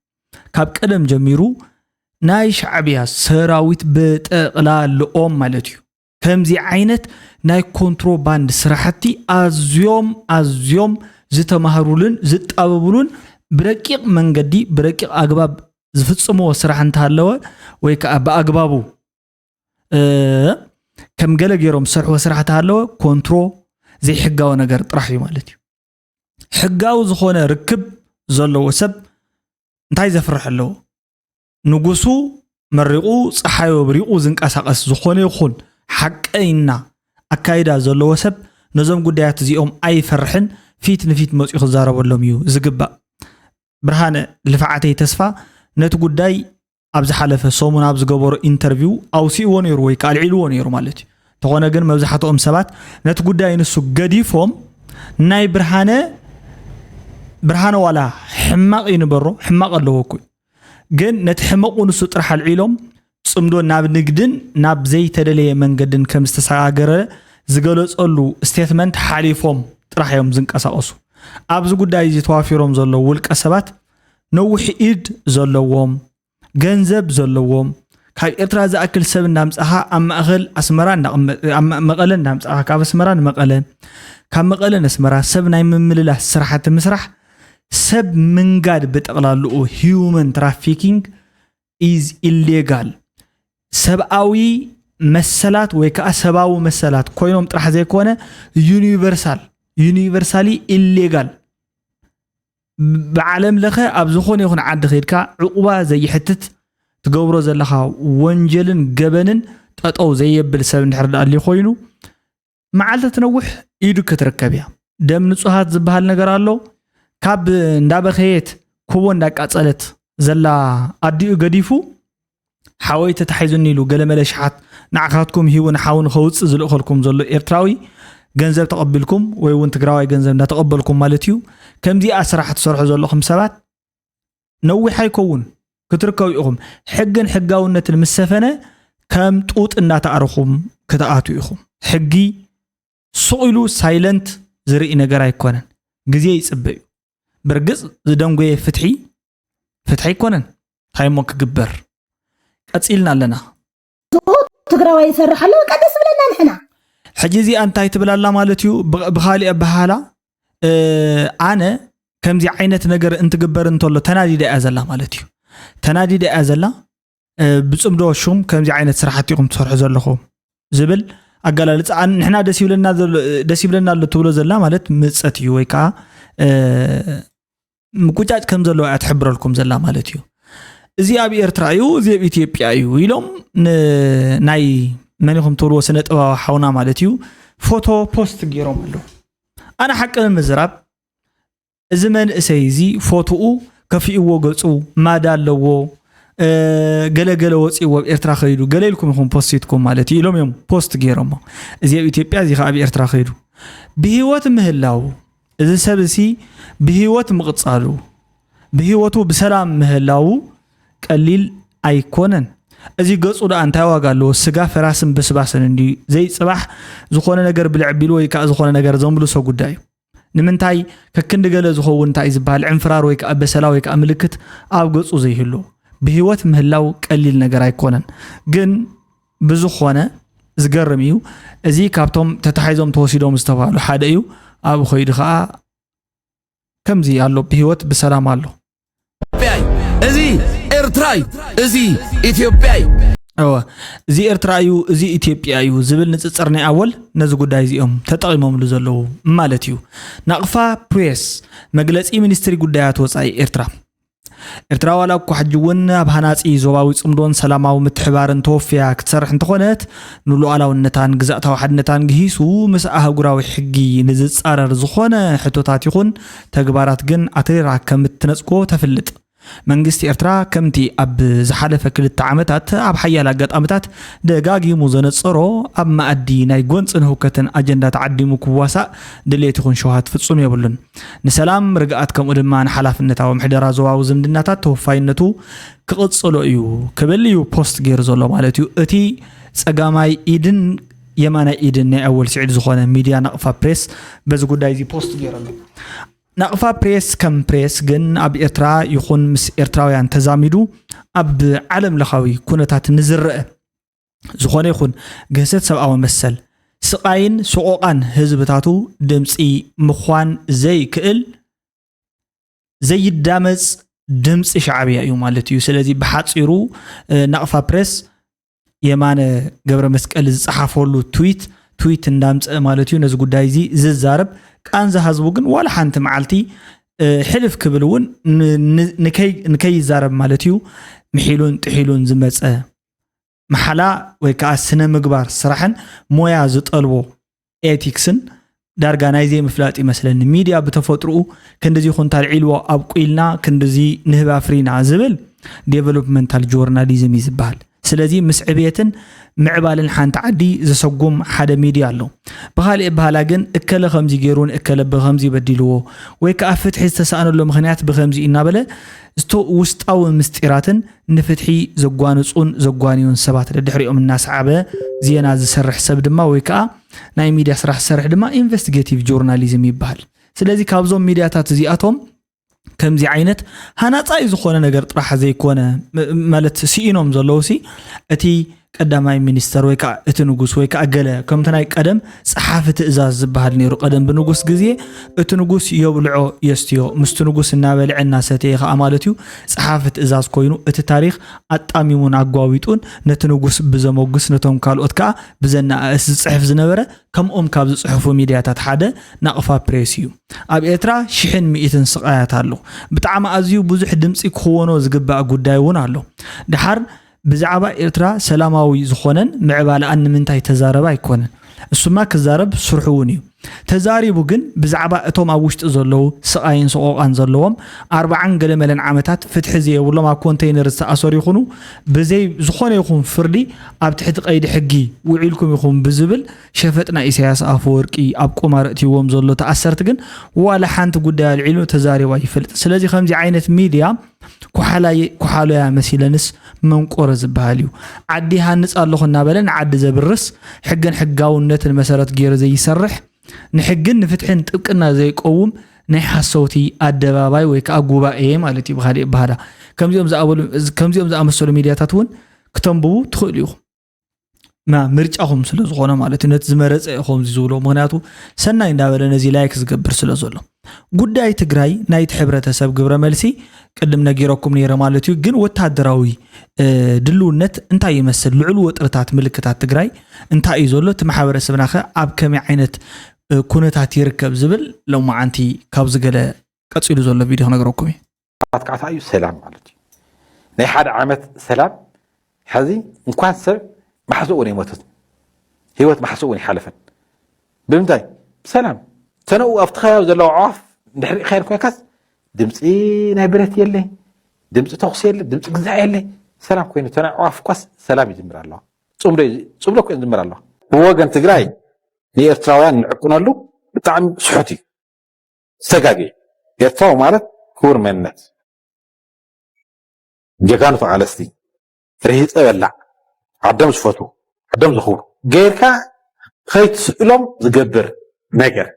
ካብ ቀደም ጀሚሩ ናይ ሻዕብያ ሰራዊት በጠቕላልኦም ማለት እዩ ከምዚ ዓይነት ናይ ኮንትሮባንድ ስራሕቲ ኣዝዮም ዝተማሃሩልን ዝጣበቡልን ብረቂቕ መንገዲ ብረቂቕ ኣግባብ ዝፍጽሞ ስራሕ እንተሃለወ ወይ ከዓ በኣግባቡ ከም ገለ ገይሮም ዝሰርሕዎ ስራሕ እንተሃለወ ኮንትሮ ዘይሕጋዊ ነገር ጥራሕ እዩ ማለት እዩ ሕጋዊ ዝኾነ ርክብ ዘለዎ ሰብ እንታይ ዘፍርሕ ኣለዎ ንጉሱ መሪቑ ፀሓዮ ብሪቑ ዝንቀሳቐስ ዝኾነ ይኹን ሓቀይና ኣካይዳ ዘለዎ ሰብ ነዞም ጉዳያት እዚኦም ኣይፈርሕን ፊት ንፊት መፅኡ ክዛረበሎም እዩ ዝግባእ ብርሃነ ልፍዓተይ ተስፋ ነቲ ጉዳይ ኣብ ዝሓለፈ ሰሙን ኣብ ዝገበሮ ኢንተርቪው ኣውሲእዎ ነይሩ ወይ ካልዒልዎ ነይሩ ማለት እዩ ተኾነ ግን መብዛሕትኦም ሰባት ነቲ ጉዳይ ንሱ ገዲፎም ናይ ብርሃነ ዋላ ሕማቕ ይንበሮ ሕማቕ ኣለዎ እኮ ግን ነቲ ሕማቑ ንሱ ጥራሕ ኣልዒሎም ጽምዶ ናብ ንግድን ናብ ዘይተደለየ መንገድን ከም ዝተሰጋገረ ዝገለጸሉ ስቴትመንት ሓሊፎም ጥራሕ እዮም ዝንቀሳቐሱ ኣብዚ ጉዳይ እዚ ተዋፊሮም ዘለዉ ውልቀ ሰባት ነዊሕ ኢድ ዘለዎም ገንዘብ ዘለዎም ካብ ኤርትራ ዝኣክል ሰብ እንዳምፅኻ ኣብ ማእኸል ኣስመራ መቐለ እንዳምፅኻ ካብ ኣስመራ ንመቐለ ካብ መቐለ ንኣስመራ ሰብ ናይ ምምልላስ ስራሕቲ ምስራሕ ሰብ ምንጋድ ብጠቕላልኡ ሂውመን ትራፊኪንግ ኢዝ ኢሌጋል ሰብኣዊ መሰላት ወይ ከዓ ሰብኣዊ መሰላት ኮይኖም ጥራሕ ዘይኮነ ዩኒቨርሳሊ ኢሌጋል بعالم لخه أبزخون يكون عد خيرك عقوبة زي حتة تجبره زلها ونجلن جبنن تأو زي بالسبب نحرد اللي خوينو مع التنوح يدو كتركبيا دم نصهات زبها النجار كاب نداب خيت كون داك أتصلت زلا أديو قديفو حاولت تحيزني له قال ملشحات نعخاتكم هي ونحاول نخوص زلو خلكم زلو إرتراوي جنزب تقبلكم وين تقراوي جنزب لا تقبلكم مالتيو كمزي أسرح تصرح زلهم سبات نوي حيكون كتركوا يقوم حقن حقاونة المسفنة كم تقوت إن تعرفهم كتاعتوا يخم حقي سئلوا سايلنت زري نجار يكونن جزيه يصبيو برجز زدنغوي فتحي يكونن هاي موك جبر قصيلنا لنا تقراوا يسرح له قدس بلنا نحنا حجزي انتاي تبلالا مالتيو بخالي ابهالا انا كمزي عينت نجر انت جبر انتولو تنادي دي ازلا مالتيو تنادي دي ازلا بصمدو شوم كمزي عينت سرحتيكم تسرحو زلخو زبل أقلالت عن نحنا دسيبلنا اللي تقوله زلا مالت مصتيو ويكا مكوجات كم زلو أتحبر لكم زلا مالتيو زي أبي إرترايو زي أبي إثيوبيايو يلوم ناي منيهم تقولوا سنة حونا مالتيو فوتو بوست جيروم له أنا حق المزراب زمن سيزي فوتو كفي وقصو ما دالو ገለገለ ወፂ ወብ ኤርትራ ኸይዱ ገለልኩም ይኹም ፖስቲትኩም ማለት ኢሎም እዮም ፖስት ገይሮም እዚ ኣብ ኢትዮጵያ እዚ ካብ ኤርትራ ኸይዱ ብህይወት ምህላው እዚ ሰብሲ ብህይወት ምቕጻሉ ብህይወቱ በሰላም ምህላው ቀሊል ኣይኮነን እዚ ገጹ ዳ እንታይ ዋጋ ኣለዎ ስጋ ፈራስን በስባስን እንዲ ዘይ ጽባሕ ዝኾነ ነገር ብልዕቢሉ ወይ ከዓ ዝኾነ ነገር ዘምብሉ ሰው ጉዳይ ንምንታይ ከክንድ ገለ ዝኸውን እንታይ ዝበሃል ዕንፍራር ወይ ከዓ በሰላ ወይ ከዓ ምልክት ኣብ ገጹ ዘይህሉ بهوت مهلاو قليل ነገር አይኮነን ግን ብዙ ሆነ ዝገርም እዩ እዚ ካብቶም ተታሓይዞም ተወሲዶም ዝተባሉ ሓደ እዩ ኣብ ኾይድ ኸኣ ከምዚ ኣሎ በህይወት በሰላም ኣሎ እዚ ኤርትራይ እዚ ኢትዮጵያይ እዚ ኤርትራዩ እዚ ኢትዮጵያዩ ዝብል ንጽጽር ናይ ኣወል ነዚ ጉዳይ እዚኦም ተጠቂሞምሉ ዘለው ማለት እዩ ናቅፋ ፕሬስ መግለጺ ሚኒስትሪ ጉዳያት ወጻኢ ኤርትራ ኤርትራ ዋላ እኮ ሕጅውን ኣብ ሃናጺ ዞባዊ ጽምዶን ሰላማዊ ምትሕባርን ተወፍያ ክትሰርሕ እንተኾነት ንሉዓላውነታን ግዛእታዊ ሓድነታን ግሂሱ ምስ ኣህጉራዊ ሕጊ ንዝጻረር ዝኾነ ሕቶታት ይኹን ተግባራት ግን ኣትሪራ ከም እትነጽጎ ተፍልጥ መንግስቲ ኤርትራ ከምቲ ኣብ ዝሓለፈ ክልተ ዓመታት ኣብ ሓያል ኣጋጣሚታት ደጋጊሙ ዘነጸሮ ኣብ ማኣዲ ናይ ጎንፅን ህውከትን ኣጀንዳ ተዓዲሙ ክዋሳእ ድሌት ይኹን ሸውሃት ፍጹም የብሉን ንሰላም ርግኣት ከምኡ ድማ ንሓላፍነታዊ ምሕደራ ዞባዊ ዝምድናታት ተወፋይነቱ ክቕጽሎ እዩ ክብል እዩ ፖስት ገይሩ ዘሎ ማለት እዩ እቲ ጸጋማይ ኢድን የማናይ ኢድን ናይ ኣወል ስዒድ ዝኾነ ሚድያ ናቕፋ ፕሬስ በዚ ጉዳይ እዚ ፖስት ገይረሉ ናቅፋ ፕሬስ ከም ፕሬስ ግን ኣብ ኤርትራ ይኹን ምስ ኤርትራውያን ተዛሚዱ ኣብ ዓለም ለኻዊ ኩነታት ንዝርአ ዝኾነ ይኹን ገሰት ሰብኣዊ መሰል ስቃይን ሰቆቃን ህዝብታቱ ድምፂ ምዃን ዘይክእል ዘይዳመጽ ድምፂ ሻዕብያ እዩ ማለት እዩ ስለዚ ብሓጺሩ ናቅፋ ፕሬስ የማነ ገብረ መስቀል ዝጸሓፈሉ ትዊት እንዳምጽእ ማለት እዩ ነዚ ጉዳይ እዚ ዝዛረብ ቃንዛ ህዝቡ ግን ዋላ ሓንቲ መዓልቲ ሕልፍ ክብልውን ንከይ ይዛረብ ማለት እዩ ምሒሉን ጥሒሉን ዝመጸ መሓላ ወይ ከዓ ስነ ምግባር ስራሕን ሞያ ዝጠልቦ ኤቲክስን ዳርጋ ናይ ዘይምፍላጥ ይመስለኒ ሚድያ ብተፈጥሩ ክንደዚ ይኹን ታልዒልዎ ኣብ ቁኢልና ክንደዚ ንህባ ፍሪና ዝብል ዴቨሎፕመንታል ጆርናሊዝም ይዝበሃል ስለዚ ምስ ዕብየትን ምዕባልን ሓንቲ ዓዲ ዘሰጉም ሓደ ሚድያ ኣሎ ብኻልእ ባህላ ግን እከለ ከምዚ ገይሩን እከለ ብከምዚ በዲልዎ ወይ ከዓ ፍትሒ ዝተሳእነሎ ምክንያት ብከምዚ እናበለ ውስጣዊ ምስጢራትን ንፍትሒ ዘጓንጹን ዘጓንዩን ሰባት ድሕሪኦም እናሰዓበ ዜና ዝሰርሕ ሰብ ድማ ወይ ከዓ ናይ ሚድያ ስራሕ ዝሰርሕ ድማ ኢንቨስቲጌቲቭ ጆርናሊዝም ይበሃል ስለዚ ካብዞም ሚድያታት እዚኣቶም ከምዚ ዓይነት ሃናጻይ ዝኾነ ነገር ጥራሕ ዘይኮነ ማለት ሲኢኖም ዘለውሲ እቲ ቀዳማይ ሚኒስተር ወይ ከዓ እቲ ንጉስ ወይ ከዓ ገለ ከምቲ ናይ ቀደም ጸሓፊ ትእዛዝ ዝበሃል ነይሩ ቀደም ብንጉስ ግዜ እቲ ንጉስ የብልዖ የስትዮ ምስቲ ንጉስ እናበልዐና ሰተየ ከዓ ማለት እዩ ጸሓፊ ትእዛዝ ኮይኑ እቲ ታሪኽ ኣጣሚሙን ኣጓዊጡን ነቲ ንጉስ ብዘመጉስ ነቶም ካልኦት ከዓ ብዘናእስ ዝጽሕፍ ዝነበረ ከምኦም ካብ ዝጽሕፉ ሚድያታት ሓደ ናቅፋ ፕሬስ እዩ ኣብ ኤርትራ 100 ስቃያት ኣሎ ብጣዕሚ ኣዝዩ ብዙሕ ድምፂ ክኾኖ ዝግባእ ጉዳይ እውን ኣሎ ድሓር ብዛዕባ ኤርትራ ሰላማዊ ዝኾነን ምዕባለ ንምንታይ ተዛረባ ኣይኮነን እሱማ ክዛረብ ስርሑ እውን እዩ ተዛሪቡ ግን ብዛዕባ እቶም ኣብ ውሽጢ ዘለው ስቃይን ሰቆቃን ዘለዎም 40 ገለ መለን ዓመታት ፍትሒ ዘየብሎም ኣብ ኮንቴይነር ዝተኣሰሩ ይኹኑ ብዘይ ዝኾነ ይኹን ፍርዲ ኣብ ትሕቲ ቀይዲ ሕጊ ውዒልኩም ይኹን ብዝብል ሸፈጥና ኢሳያስ ኣፈወርቂ ኣብ ቁማር እትይዎም ዘሎ ተኣሰርት ግን ዋላ ሓንቲ ጉዳይ አልዒሉ ተዛሪባ ይፈልጥ ስለዚ ከምዚ ዓይነት ሚድያ ኩሓላያ መሲለንስ መንቆረ ዝበሃል እዩ ዓዲ ሃንጽ ኣለኹ እናበለን ዓዲ ዘብርስ ሕግን ሕጋውነትን መሰረት ገይሩ ዘይሰርሕ ንሕግን ንፍትሕን ጥብቅና ዘይቆውም ናይ ሓሰውቲ ኣደባባይ ወይ ከዓ ጉባኤ ማለት እዩ ብኻሊእ ባህዳ ከምዚኦም ዝኣመሰሉ ሚድያታት እውን ክተንብቡ ትኽእሉ ኢኹም ምርጫኹም ስለ ዝኾነ ማለት እዩ ነቲ ዝመረፀ ኢኹም ዝብሎ ምክንያቱ ሰናይ እንዳበለ ነዚ ላይክ ዝገብር ስለ ዘሎ ጉዳይ ትግራይ ናይቲ ሕብረተሰብ ግብረ መልሲ ቅድም ነጊረኩም ነይረ ማለት እዩ ግን ወታደራዊ ድልውነት እንታይ ይመስል ልዑል ወጥረታት ምልክታት ትግራይ እንታይ እዩ ዘሎ እቲ ማሕበረሰብና ኣብ ከመይ ዓይነት ኩነታት ይርከብ ዝብል ሎማዓንቲ ካብ ዝገለ ቀፂሉ ዘሎ ቪድዮ ነግረኩም ኣትካዕታ እዩ ሰላም ማለት እዩ ናይ ሓደ ዓመት ሰላም ሕዚ እንኳን ሰብ محسوق يموت هيوت محسوق يحلفن بمتى سلام تنو افتخايا وزلو عاف نحرق خير كويكاس دمصي نبرت يلي دمص توخس يلي دمص غزا يلي سلام كوينو تنا عاف كواس سلام يجمر الله صمدو كوين يجمر الله ووغن تግራይ የኤርትራውያን ንዕቁናሉ በጣም ስሑቲ ሰጋጊ ኤርትራው ማለት ኩር መንነት ጀጋኑ ተዓለስቲ ረሂፀ በላዕ عدم صفته عدم ظهور غيركا خيت سئلهم زغبر ነገር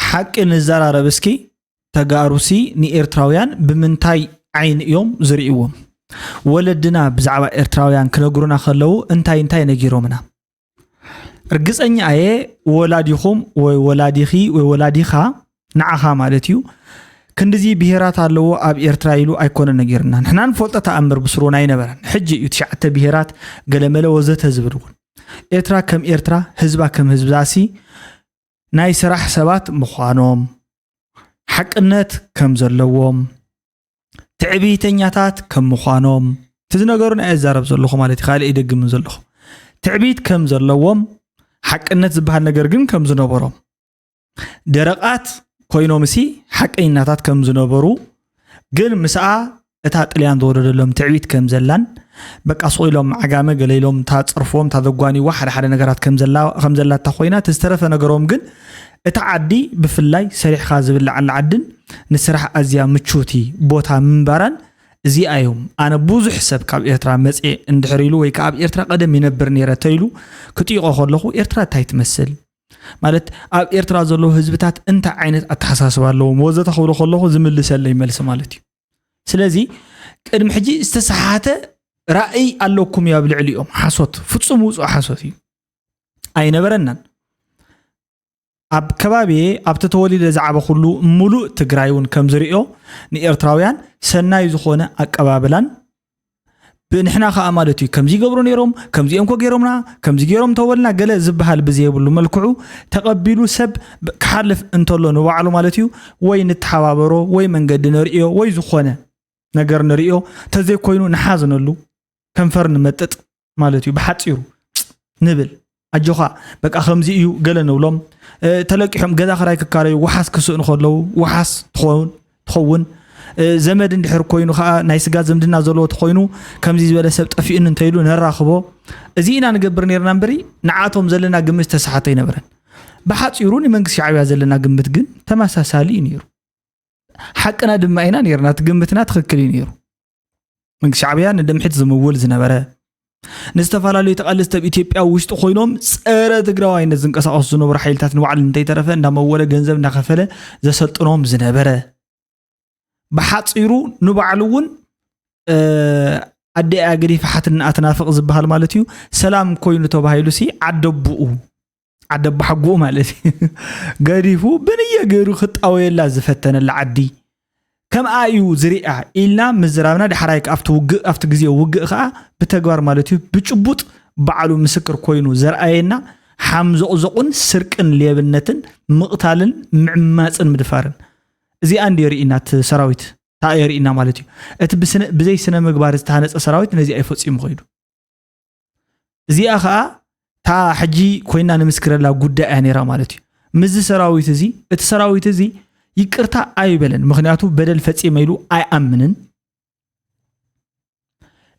حق نزرارب እስኪ ተጋሩሲ ንኤርትራውያን ብምንታይ ዓይን እዮም ዝርእዎም ወለድና ብዛዕባ ኤርትራውያን ክነግሩና ከለው እንታይ ነጊሮምና እርግፀኛ ኣየ ወላዲኹም ወይ ወላዲኺ ወይ ወላዲኻ ንዓኻ ማለት እዩ ክንድዚ ብሄራት ኣለዎ ኣብ ኤርትራ ኢሉ ኣይኮነ ነገርና ንሕና ንፈልጦ ተኣምር ብስሩና ይነበረን ሕጂ እዩ 9 ብሄራት ገለመለ ወዘተ ዝብልውን ኤርትራ ከም ኤርትራ ህዝባ ከም ህዝባሲ ናይ ስራሕ ሰባት ምዃኖም ሓቅነት ከም ዘለዎም ትዕቢተኛታት ከም ምዃኖም ትዝነገሩን ኣዛረብ ዘለኹ ማለት ካሊእ ይደግም ዘለኹ ትዕቢት ከም ዘለዎም ሓቅነት ዝበሃል ነገር ግን ከም ዝነበሮም ደረቃት ኮይኖምሲ ሓቀኝናታት ከም ዝነበሩ ግን ምስኣ እታ ጥልያን ዝወረደሎም ትዕቢት ከም ዘላን በቃ ሶኢሎም ዓጋመ ገለይሎም ታጽርፎም ታደጓኒዋ ሓደ ነገራት ከም ዘላ ታኾይና ተስተረፈ ነገሮም ግን እታ ዓዲ ብፍላይ ሰሪሕኻ ዝብላዕ ዓድን ንስራሕ ኣዝያ ምቹቲ ቦታ ምንባራን እዚ ኣዮም ኣነ ብዙሕ ሰብ ካብ ኤርትራ መጽ እንድሕሪሉ ወይ ካብ ኤርትራ ቀደም ይነብር ነይረ ተይሉ ክጥይቆ ከለኹ ኤርትራ እንታይ ትመስል ማለት ኣብ ኤርትራ ዘሎ ህዝብታት እንታይ ዓይነት ኣተሓሳስባ ኣለዎም ወዘተ ክብሎ ከለኹ ዝምልሰለይ መልሲ ማለት እዩ ስለዚ ቅድሚ ሕጂ ዝተሰሓተ ራእይ ኣለኩም ያ ብልዕሊኦም ሓሶት ፍጹም ውጹእ ሓሶት እዩ ኣይነበረናን ኣብ ከባቢ ኣብ ተተወሊደ ዛዕባ ኩሉ ሙሉእ ትግራይውን ከም ዝርእዮ ንኤርትራውያን ሰናይ ዝኾነ ኣቀባብላን ብንሕና ከዓ ማለት እዩ ከምዚ ገብሩ ነይሮም ከምዚኦም ኮገይሮምና ከምዚ ገይሮም ተወልና ገለ ዝበሃል ብዘይብሉ መልክዑ ተቀቢሉ ሰብ ክሓልፍ እንተሎ ንባዕሉ ማለት እዩ ወይ ንተሓባበሮ ወይ መንገዲ ነርእዮ ወይ ዝኾነ ነገር ነርእዮ ተዘይ ኮይኑ ንሓዝነሉ ከንፈር ንመጥጥ ማለት እዩ ብሓፂሩ ንብል ኣጆኻ በቃ ከምዚ እዩ ገለ ንብሎም ተለቂሖም ገዛ ክራይ ክካረዩ ወሓስ ክስእኑ ከለው ወሓስ ትኸውን ዘመድ እንድሕር ኮይኑ ከዓ ናይ ስጋ ዝምድና ዘለዎ ተኮይኑ ከምዚ ዝበለ ሰብ ጠፊእን እንተይሉ ነራኽቦ እዚ ኢና ንገብር ነርና እምበሪ ንዓቶም ዘለና ግምት ተሰሓተ ይነበረን ብሓፂሩ ንመንግስቲ ሻዕብያ ዘለና ግምት ግን ተመሳሳሊ ነይሩ ሓቅና ድማ ኢና ነርና ትግምትና ትክክል ነይሩ መንግስቲ ሻዕብያ ንድምሕት ዝምውል ዝነበረ ንዝተፈላለዩ ተቃለስቲ ኢትዮጵያ ውሽጥ ኮይኖም ፀረ ትግራዋይነት ዝንቀሳቀሱ ዝነበሩ ሓይልታት ንባዕሉ እንተይተረፈ እንዳመወለ ገንዘብ እንዳከፈለ ዘሰልጥኖም ዝነበረ بحاصيرو نبعلون أدي أجري فحتنا أتنافق زبها مالتيو سلام كوينو تباهيلوسي عدب حقو مالتي قريفو بنية قيرو خط أويلا زفتنا العدي كم آيو زريعة إلا مزرابنا دي حرايك أفتو قزيو وقع بتقوار مالتيو بجبوت بعلو مسكر كوينو زرعينا حمزو زقون سركن ليبنتن مقتالن معماسن مدفارن زي عندي رئينات سراويت تاي رئينا مالتي ات بزي سنه مغبار استهانص سراويت نزي ايفصيم خويدو زي اخا تا حجي كوينا نمسكر لا ጉዳይ አኔራ ማለት እዩ ምዝ ሰራዊት እዚ እቲ ሰራዊት እዚ ይቅርታ አይበለን ምክንያቱ በደል ፈጽመ ኢሉ አይአምንን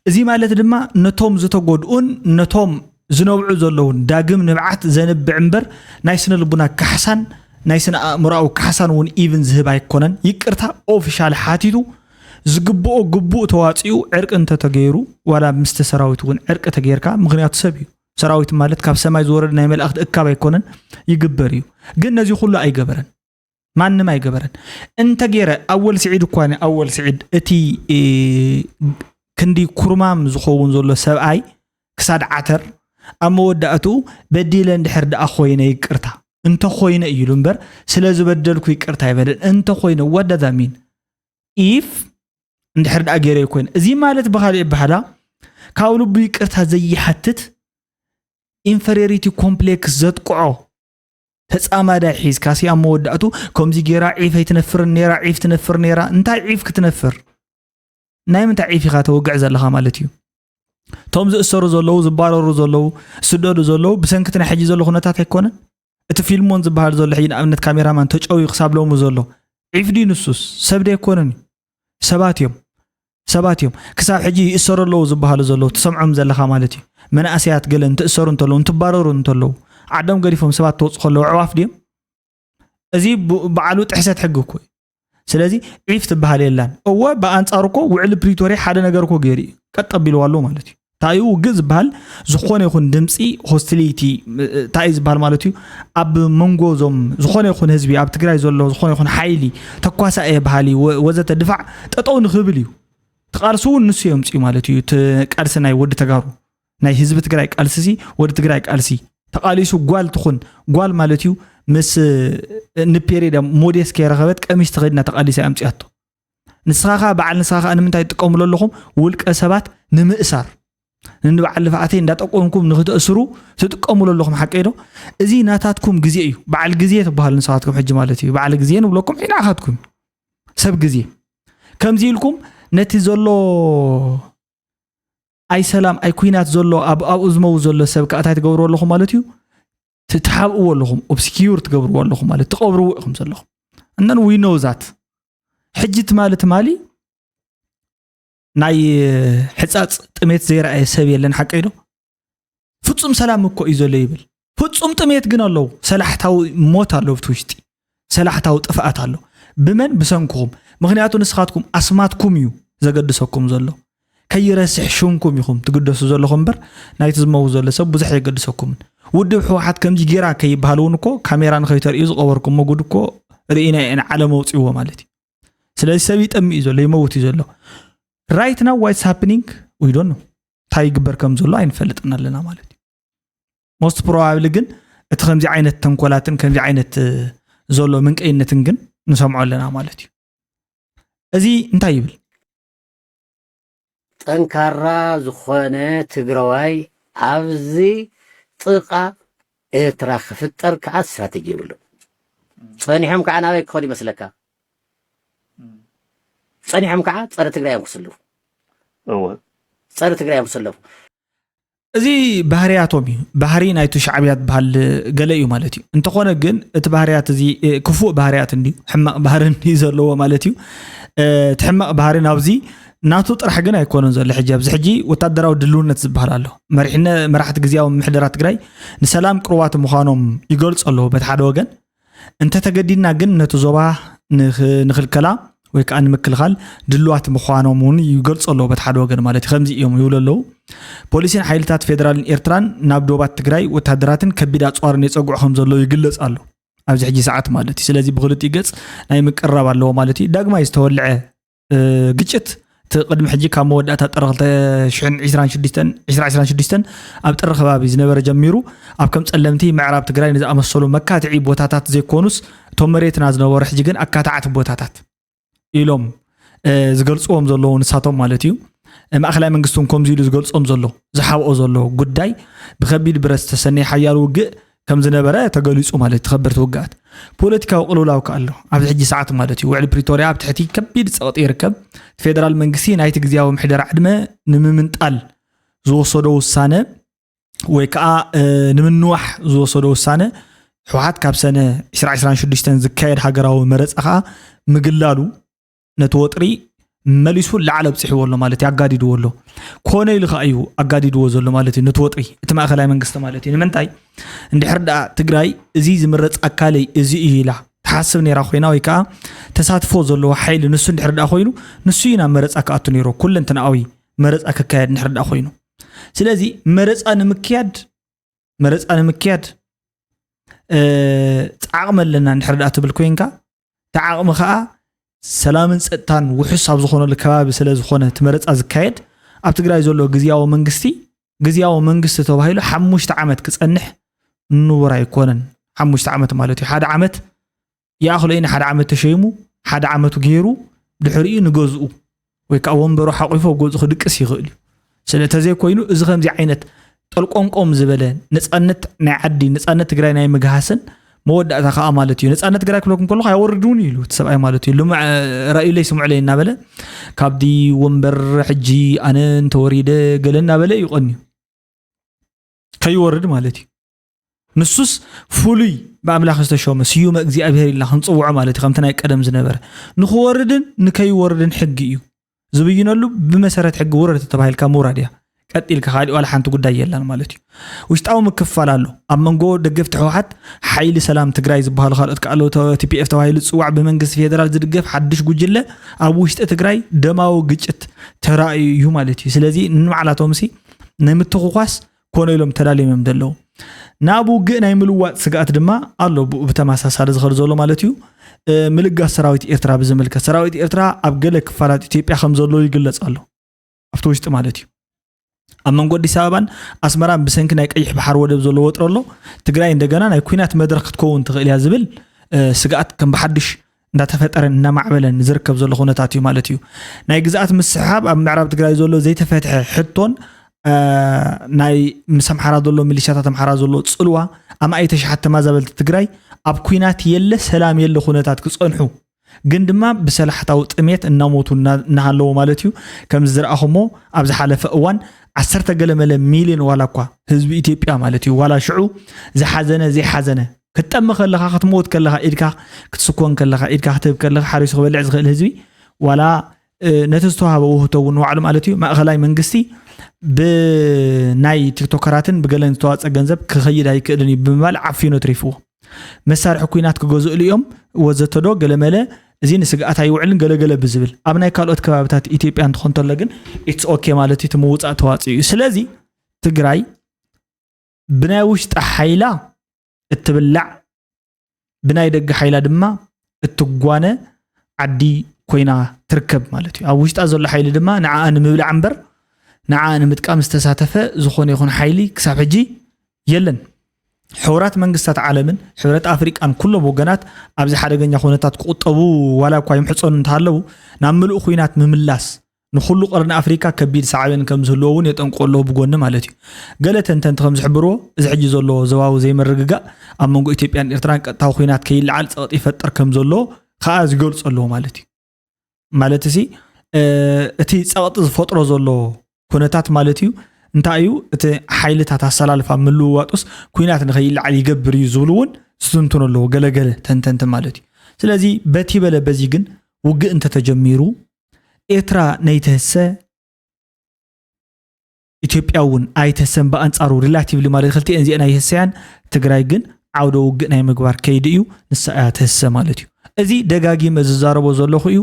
እዚ ማለት ድማ ነቶም ዝተጎድኡን ነቶም ዝነብዑ ዘለውን ዳግም ንብዓት ዘንብዕ እምበር ናይ ስነ ልቡና ካሕሳን ናይ ስነ አእምሮአዊ ካሕሳን ውን ኢቭን ዝህብ አይኮነን ይቅርታ ኦፊሻል ሓቲቱ ዝግብኦ ግቡእ ተዋጽኡ ዕርቅ እንተተገይሩ ዋላ ምስተ ሰራዊት ውን ዕርቅ ተገይርካ ምክንያቱ ሰብ እዩ ሰራዊት ማለት ካብ ሰማይ ዝወረድ ናይ መልእክት እካብ አይኮነን ይግበር እዩ ግን ነዚ ሁሉ አይገበረን ማንም አይገበረን እንተ ገይረ አወል ስዒድ እኳኒ አወል ስዒድ እቲ ክንዲ ኩርማም ዝኸውን ዘሎ ሰብአይ ክሳድ ዓተር አመወዳእቱ በዲለ እንድሕር ደኣ ኮይነ ይቅርታ እንተ ኮይነ እዩ እምበር ስለ ዝበደልኩ ይቅርታ ይበለን እንተ ኮይነ what does that mean if እንድሕር ደኣ ገይረ ይኮይነ እዚ ማለት በኻሊ በኋላ ካብ ልቡ ይቅርታ ዘይሐትት inferiority complex ዘጥቅዖ ተጻማዳ ሒዝ ካሲ አመወዳእቱ ከምዚ ገይራ ዒፍ ይትነፍር ነራ ዒፍ ትነፍር ነራ እንታይ ዒፍ ክትነፍር ናይ ምንታይ ዒፍ ኢኻ ተወግዕ ዘለኻ ማለት እዩ ቶም ዝእሰሩ ዘለዉ ዝባረሩ ዘለዉ ስደዱ ዘለዉ ብሰንክት ናይ ሕጂ ዘሎ ኩነታት ኣይኮነን እቲ ፊልሞን ዝበሃል ዘሎ ሕጂ ንኣብነት ካሜራማን ተጨው ይክሳብሎሙ ዘሎ ዒፍ ዲ ንሱስ ሰብ ደ ኣይኮነን ሰባት እዮም ክሳብ ሕጂ ይእሰሩ ኣለዉ ዝበሃሉ ዘለዉ ትሰምዖም ዘለኻ ማለት እዩ መናእሰያት ገለ እንትእሰሩ እንተለዉ እንትባረሩ እንተለዉ ዓዶም ገዲፎም ሰባት ተወፁ ከለዉ ዕዋፍ ድዮም እዚ በዓሉ ጥሕሰት ሕጊ እኮ ስለዚ ዒፍ ትበሃል የላን እወ በአንጻሩ እኮ ውዕል ፕሪቶሪያ ሓደ ነገር እኮ ገይሩ ቀጠቢልዋ ኣሎ ማለት እዩ ታዩ ግዝ ዝበሃል ዝኾነ ይኹን ድምፂ ሆስቲሊቲ ታይ ዝበሃል ማለት እዩ ኣብ መንጎዞም ዝኾነ ይኹን ህዝቢ ኣብ ትግራይ ዘሎ ዝኾነ ይኹን ሓይሊ ተኳሳኤ ባህሊ ወዘተ ድፋዕ ጠጠው ንኽብል እዩ ተቃልሱ ንሱ የምፅኡ ማለት እዩ ቃልሲ ናይ ወዲ ተጋሩ ናይ ህዝቢ ትግራይ ቃልሲ ወዲ ትግራይ ቃልሲ ተቃሊሱ ጓል ትኹን ጓል ማለት እዩ ምስ ንፔሪዳ ሞዴስ ከረኸበት ቀሚስ ተኸድና ተቃሊሳ ኣምፅያቶ ንስኻኻ በዓል ንስኻኻ ንምንታይ ትጥቀሙሉ ኣለኹም ውልቀ ሰባት ንምእሳር ንበዓል ልፋዓተይ እንዳጠቆምኩም ንኽትእስሩ ትጥቀሙሉ ኣለኹም ሓቀይዶ እዚ ናታትኩም ግዜ እዩ በዓል ግዜ ትበሃል ንስኻትኩም ሕጂ ማለት እዩ በዓል ግዜ ንብለኩም ኢናኻትኩም ሰብ ግዜ ከምዚ ኢልኩም ነቲ ዘሎ አይ ሰላም አይ ኩናት ዘሎ ኣብኡ ዝመው ዘሎ ሰብ ከኣታይ ትገብሩ ኣለኹም ማለት እዩ ትሓብኡ ኣለኹም ኦብስኪዩር ትገብሩ ኣለኹም ማለት ትቀብርዎ ኢኹም ዘለኹም እነን ዊ ኖው ዛት ሕጂት ማለት ማሊ ናይ ሕጻጽ ጥሜት ዘይረአየ ሰብ የለን ሓቀይዶ ፍጹም ሰላም እኮ እዩ ዘሎ ይብል ፍጹም ጥሜት ግን ኣለዎ ሰላሕታዊ ሞት ኣለዎ ብትውሽጢ ሰላሕታዊ ጥፍኣት ኣሎ ብመን ብሰንኩም ምክንያቱ ንስኻትኩም ኣስማትኩም እዩ ዘገድሰኩም ዘሎ ከይረስሕ ሹምኩም ይኹም ትግደሱ ዘለኹም በር ናይቲ ዝመው ዘሎ ሰብ ብዙሕ የገድሰኩም ውድብ ሕወሓት ከምዚ ጌራ ከይበሃሉን እኮ ካሜራ ንኸይተርእዩ ዝቀበርኩም መጉድ እኮ ርኢና ኢና ዓለም ወፅይዎ ማለት እዩ ስለዚ ሰብ ይጠሚ እዩ ዘሎ ይመውት እዩ ዘሎ right now what's happening we don't know ታይ ግበር ከም ዘሎ አይንፈልጥና ኣለና ማለት እዩ most probably ግን እቲ ከምዚ ዓይነት ተንኮላትን ከምዚ ዓይነት ዘሎ ምንቀይነትን ግን ንሰምዖ ኣለና ማለት እዩ እዚ እንታይ ይብል ጠንካራ ዝኾነ ትግራዋይ ኣብዚ ጥቃ ኤርትራ ክፍጠር ከዓ ስትራቴጂ ይብሉ ጸኒሖም ከዓ ናበይ ክኸዱ ይመስለካ ጸኒሖም ከዓ ፀረ ትግራይ ይምስልፉ ፀረ ትግራይ ይምስልፉ እዚ ባህሪያቶም እዩ ባህሪ ናይቱ ሻዕብያት ባህል ገለ እዩ ማለት እዩ እንተኾነ ግን እቲ ባህሪያት እዚ ክፉእ ባህሪያት እንዲ ሕማቅ ባህሪ እንዲ ዘለዎ ማለት እዩ እቲ ሕማቅ ባህሪ ናብዚ ናቱ ጥራሕ ግን ኣይኮነን ዘሎ ሕጂ ኣብዚ ሕጂ ወታደራዊ ድልውነት ዝበሃል ኣሎ መራሕቲ ግዝያዊ ምሕደራት ትግራይ ንሰላም ቅርዋት ምዃኖም ይገልጹ ኣለዎ በቲ ሓደ ወገን እንተተገዲድና ግን ነቲ ዞባ ንኽልከላ ወይ ከዓ ንምክልኻል ድልዋት ምዃኖም እውን ይገልጹ ኣለዎ በቲ ሓደ ወገን ማለት እዩ ከምዚ እዮም ይብሉ ኣለዉ ፖሊስን ሓይልታት ፌደራልን ኤርትራን ናብ ዶባት ትግራይ ወታደራትን ከቢድ ኣፅዋርን የፀጉዑ ከም ዘለዎ ይግለጽ ኣሎ ኣብዚ ሕጂ ሰዓት ማለት እዩ ስለዚ ብክልቲኡ ገጽ ናይ ምቅራብ ኣለዎ ማለት እዩ ዳግማይ ዝተወልዐ ግጭት ቅድሚ ሕጂ ካብ መወዳእታ ጥሪ 2026 ኣብ ጥሪ ከባቢ ዝነበረ ጀሚሩ ኣብ ከም ጸለምቲ ምዕራብ ትግራይ ንዝኣመሰሉ መካትዒ ቦታታት ዘይኮኑስ እቶም መሬትና ዝነበሩ ሕጂ ግን ኣካታዓቲ ቦታታት ኢሎም ዝገልጽዎም ዘለዉ ንሳቶም ማለት እዩ ማእኸላይ መንግስቱን ከምዚ ኢሉ ዝገልጾም ዘሎ ዝሓብኦ ዘሎ ጉዳይ ብከቢድ ብረት ዝተሰነየ ሓያል ውግእ ከም ዝነበረ ተገሊጹ ማለት ተኸበርቲ ውግኣት ፖለቲካዊ ቅልውላው ከኣሎ ኣብዚ ሕጂ ሰዓት ማለት እዩ ውዕሊ ፕሪቶሪያ ኣብ ትሕቲ ከቢድ ፀቕጢ ይርከብ ፌደራል መንግስቲ ናይቲ ግዝያዊ ምሕደራ ዕድመ ንምምንጣል ዝወሰዶ ውሳነ ወይ ከዓ ንምንዋሕ ዝወሰዶ ውሳነ ሕወሓት ካብ ሰነ 2026 ዝካየድ ሃገራዊ መረፃ ከዓ ምግላሉ ነቲ ወጥሪ መሊሱ ላዕለ ብፅሕዎ ኣሎ ማለት ያጋዲድዎ ኣሎ ኮነ ኢሉ ከዓ እዩ ኣጋዲድዎ ዘሎ ማለት እዩ ነቲ ወጥሪ እቲ ማእኸላይ መንግስቲ ማለት እዩ ንምንታይ እንድሕር ዳ ትግራይ እዚ ዝምረፅ ኣካለይ እዚ እዩ ኢላ ተሓስብ ነይራ ኮይና ወይ ከዓ ተሳትፎ ዘለዎ ሓይሊ ንሱ እንድሕር ዳ ኮይኑ ንሱ ኢና መረፃ ከኣቱ ነይሩ ኩለንተናዊ መረፃ ክካየድ እንድሕር ዳ ኮይኑ ስለዚ መረፃ ንምክያድ ዓቕሚ ኣለና እንድሕር ዳ ትብል ኮንካ ተዓቕሚ ከዓ ሰላምን ፀጥታን ውሕስ ኣብ ዝኾነሉ ከባቢ ስለ ዝኾነ ትመረፃ ዝካየድ ኣብ ትግራይ ዘሎ ግዝያዊ መንግስቲ ተባሂሉ 5 ዓመት ክፀንሕ ንቡር ኣይኮነን 5 ዓመት ማለት እዩ 1 ዓመት ያእኽሎ ኢና 1 ዓመት ተሸይሙ 1 ዓመቱ ገይሩ ድሕሪኡ ንገዝኡ ወይ ከዓ ወንበሩ ሓቂፎ ገዝኡ ክድቅስ ይኽእል እዩ ስለተዘይ ኮይኑ እዚ ከምዚ ዓይነት ጠልቆንቆም ዝበለ ነፃነት ናይ ዓዲ ነፃነት ትግራይ ናይ ምግሃስን መወዳእታ ከዓ ማለት እዩ ነፃነት ትግራይ ክለኩም ከለኹ ኣይወርዱን ኢሉ ተሰብኣይ ማለት እዩ ልሙዕ ራእዩ ለይ ስምዑ ለይ እናበለ ካብዲ ወንበር ሕጂ ኣነ እንተወሪደ ገለ እናበለ ይቆኒ ከይወርድ ማለት እዩ ንሱስ ፍሉይ ብኣምላኽ ዝተሾመ ስዩመ እግዚኣብሔር ኢልና ክንፅውዖ ማለት እዩ ከምቲ ናይ ቀደም ዝነበረ ንክወርድን ንከይወርድን ሕጊ እዩ ዝብይነሉ ብመሰረት ሕጊ ውረድ ተባሂልካ ምውራድ እያ ቀጢልካ ካሊእ ዋላ ሓንቲ ጉዳይ የለን ማለት እዩ ውሽጣዊ ምክፋል ኣሎ ኣብ መንጎ ደገፍቲ ሕወሓት ሓይሊ ሰላም ትግራይ ዝበሃሉ ካልኦት ከኣሎ ቲፒኤፍ ተባሂሉ ዝፅዋዕ ብመንግስቲ ፌደራል ዝድገፍ ሓድሽ ጉጅለ ኣብ ውሽጢ ትግራይ ደማዊ ግጭት ተራእዩ እዩ ማለት እዩ ስለዚ ንባዕላቶም ሲ ንምትኽኳስ ኮነ ኢሎም ተዳልዮም ዘለዉ ናብ ውግእ ናይ ምልዋጥ ስጋኣት ድማ ኣሎ ብተመሳሳሊ ዝኸድ ዘሎ ማለት እዩ ምልጋስ ሰራዊት ኤርትራ ብዝምልከት ሰራዊት ኤርትራ ኣብ ገለ ክፋላት ኢትዮጵያ ከም ዘሎ ይግለጽ ኣሎ ኣብቲ ውሽጢ ማለት እዩ ኣብ መንጎ ኣዲስ ኣበባን ኣስመራን ብሰንኪ ናይ ቀይሕ ባሕር ወደብ ዘሎ ወጥሮ ኣሎ ትግራይ እንደገና ናይ ኩናት መድረክ ክትከውን ትኽእል እያ ዝብል ስጋኣት ከም ብሓድሽ እንዳተፈጠረን እናማዕበለን ዝርከብ ዘሎ ኩነታት እዩ ማለት እዩ ናይ ግዛኣት ምስሓብ ኣብ ምዕራብ ትግራይ ዘሎ ዘይተፈትሐ ሕቶን ናይ ምሰምሓራ ዘሎ ሚሊሻታት ኣምሓራ ዘሎ ጽልዋ ኣማይ ተሽሓት ተማዛበልቲ ትግራይ ኣብ ኩናት የለ ሰላም የለ ኩነታት ክጸንሑ ግን ድማ ብሰላሕታዊ ጥሜት እናሞቱ እናሃለዎ ማለት እዩ ከም ዝረኣኹሞ ኣብ ዝሓለፈ እዋን 10 ገለመለ ሚልዮን ዋላ እኳ ህዝቢ ኢትዮጵያ ማለት እዩ ዋላ ሽዑ ዝሓዘነ ዘይሓዘነ ክትጠምቕ ከለኻ ክትሞት ከለኻ ኢድካ ክትስኮን ከለኻ ኢድካ ክትህብ ከለኻ ሓሪሱ ክበልዕ ዝኽእል ህዝቢ ዋላ ነቲ ዝተዋሃበ ውህቶ እውን ንባዕሉ ማለት እዩ ማእኸላይ መንግስቲ ብናይ ቲክቶከራትን ብገለን ዝተዋፀ ገንዘብ ክኸይድ ኣይክእልን እዩ ብምባል ዓፊኖ ትሪፍዎ መሳርሒ ኩናት ክገዝእሉ እዮም ወዘተዶ ገለመለ እዚ ንስግኣት ኣይውዕልን ገለገለ ብዝብል ኣብ ናይ ካልኦት ከባቢታት ኢትዮጵያ እንትኾን ተሎ ግን ኢትስ ኦኬ ማለት እዩ ምውፃእ ተዋፅኡ እዩ ስለዚ ትግራይ ብናይ ውሽጢ ሓይላ እትብላዕ ብናይ ደገ ሓይላ ድማ እትጓነ ዓዲ ኮይና ትርከብ ማለት እዩ ኣብ ውሽጣ ዘሎ ሓይሊ ድማ ንዓኣ ንምብላዕ እምበር ንዓኣ ንምጥቃም ዝተሳተፈ ዝኾነ ይኹን ሓይሊ ክሳብ ሕጂ የለን ሕቡራት መንግስታት ዓለምን ሕብረት ኣፍሪቃን ኩሎም ወገናት ኣብዚ ሓደገኛ ኩነታት ክቁጠቡ ዋላ እኳ ይምሕፀኑ እንተሃለዉ ናብ ምሉእ ኩናት ምምላስ ንኩሉ ቀርኒ ኣፍሪካ ከቢድ ሰዓብን ከም ዝህልዎ እውን የጠንቆሎ ብጎኒ ማለት እዩ ገለ ተንተንቲ ከም ዝሕብርዎ እዚ ሕጂ ዘሎ ዘባዊ ዘይመርግጋእ ኣብ መንጎ ኢትዮጵያን ኤርትራን ቀጥታዊ ኩናት ከይለዓል ፀቕጢ ይፈጠር ከም ዘሎ ከዓ ዝገልፁ ኣለዎ ማለት እዩ ማለት እዚ እቲ ፀቕጢ ዝፈጥሮ ዘሎ ኩነታት ማለት እዩ እንታይ እዩ እቲ ሓይልታት ኣሰላልፋ ምልውዋጡስ ኩናት ንኸይለዓል ይገብር እዩ ዝብሉ እውን ዝትንትኑ ኣለዎ ገለገለ ተንተንቲ ማለት እዩ ስለዚ በቲ በለ በዚ ግን ውግእ እንተተጀሚሩ ኤርትራ ነይተህሰ ኢትዮጵያ እውን ኣይተህሰን ብኣንጻሩ ሪላቲቭሊ ማለት ክልቲአን እዚአን ኣይህሰያን ትግራይ ግን ዓውደ ውግእ ናይ ምግባር ከይዲ እዩ ንሳ እያ ትህሰ ማለት እዩ እዚ ደጋጊመ ዝዛረቦ ዘለኹ እዩ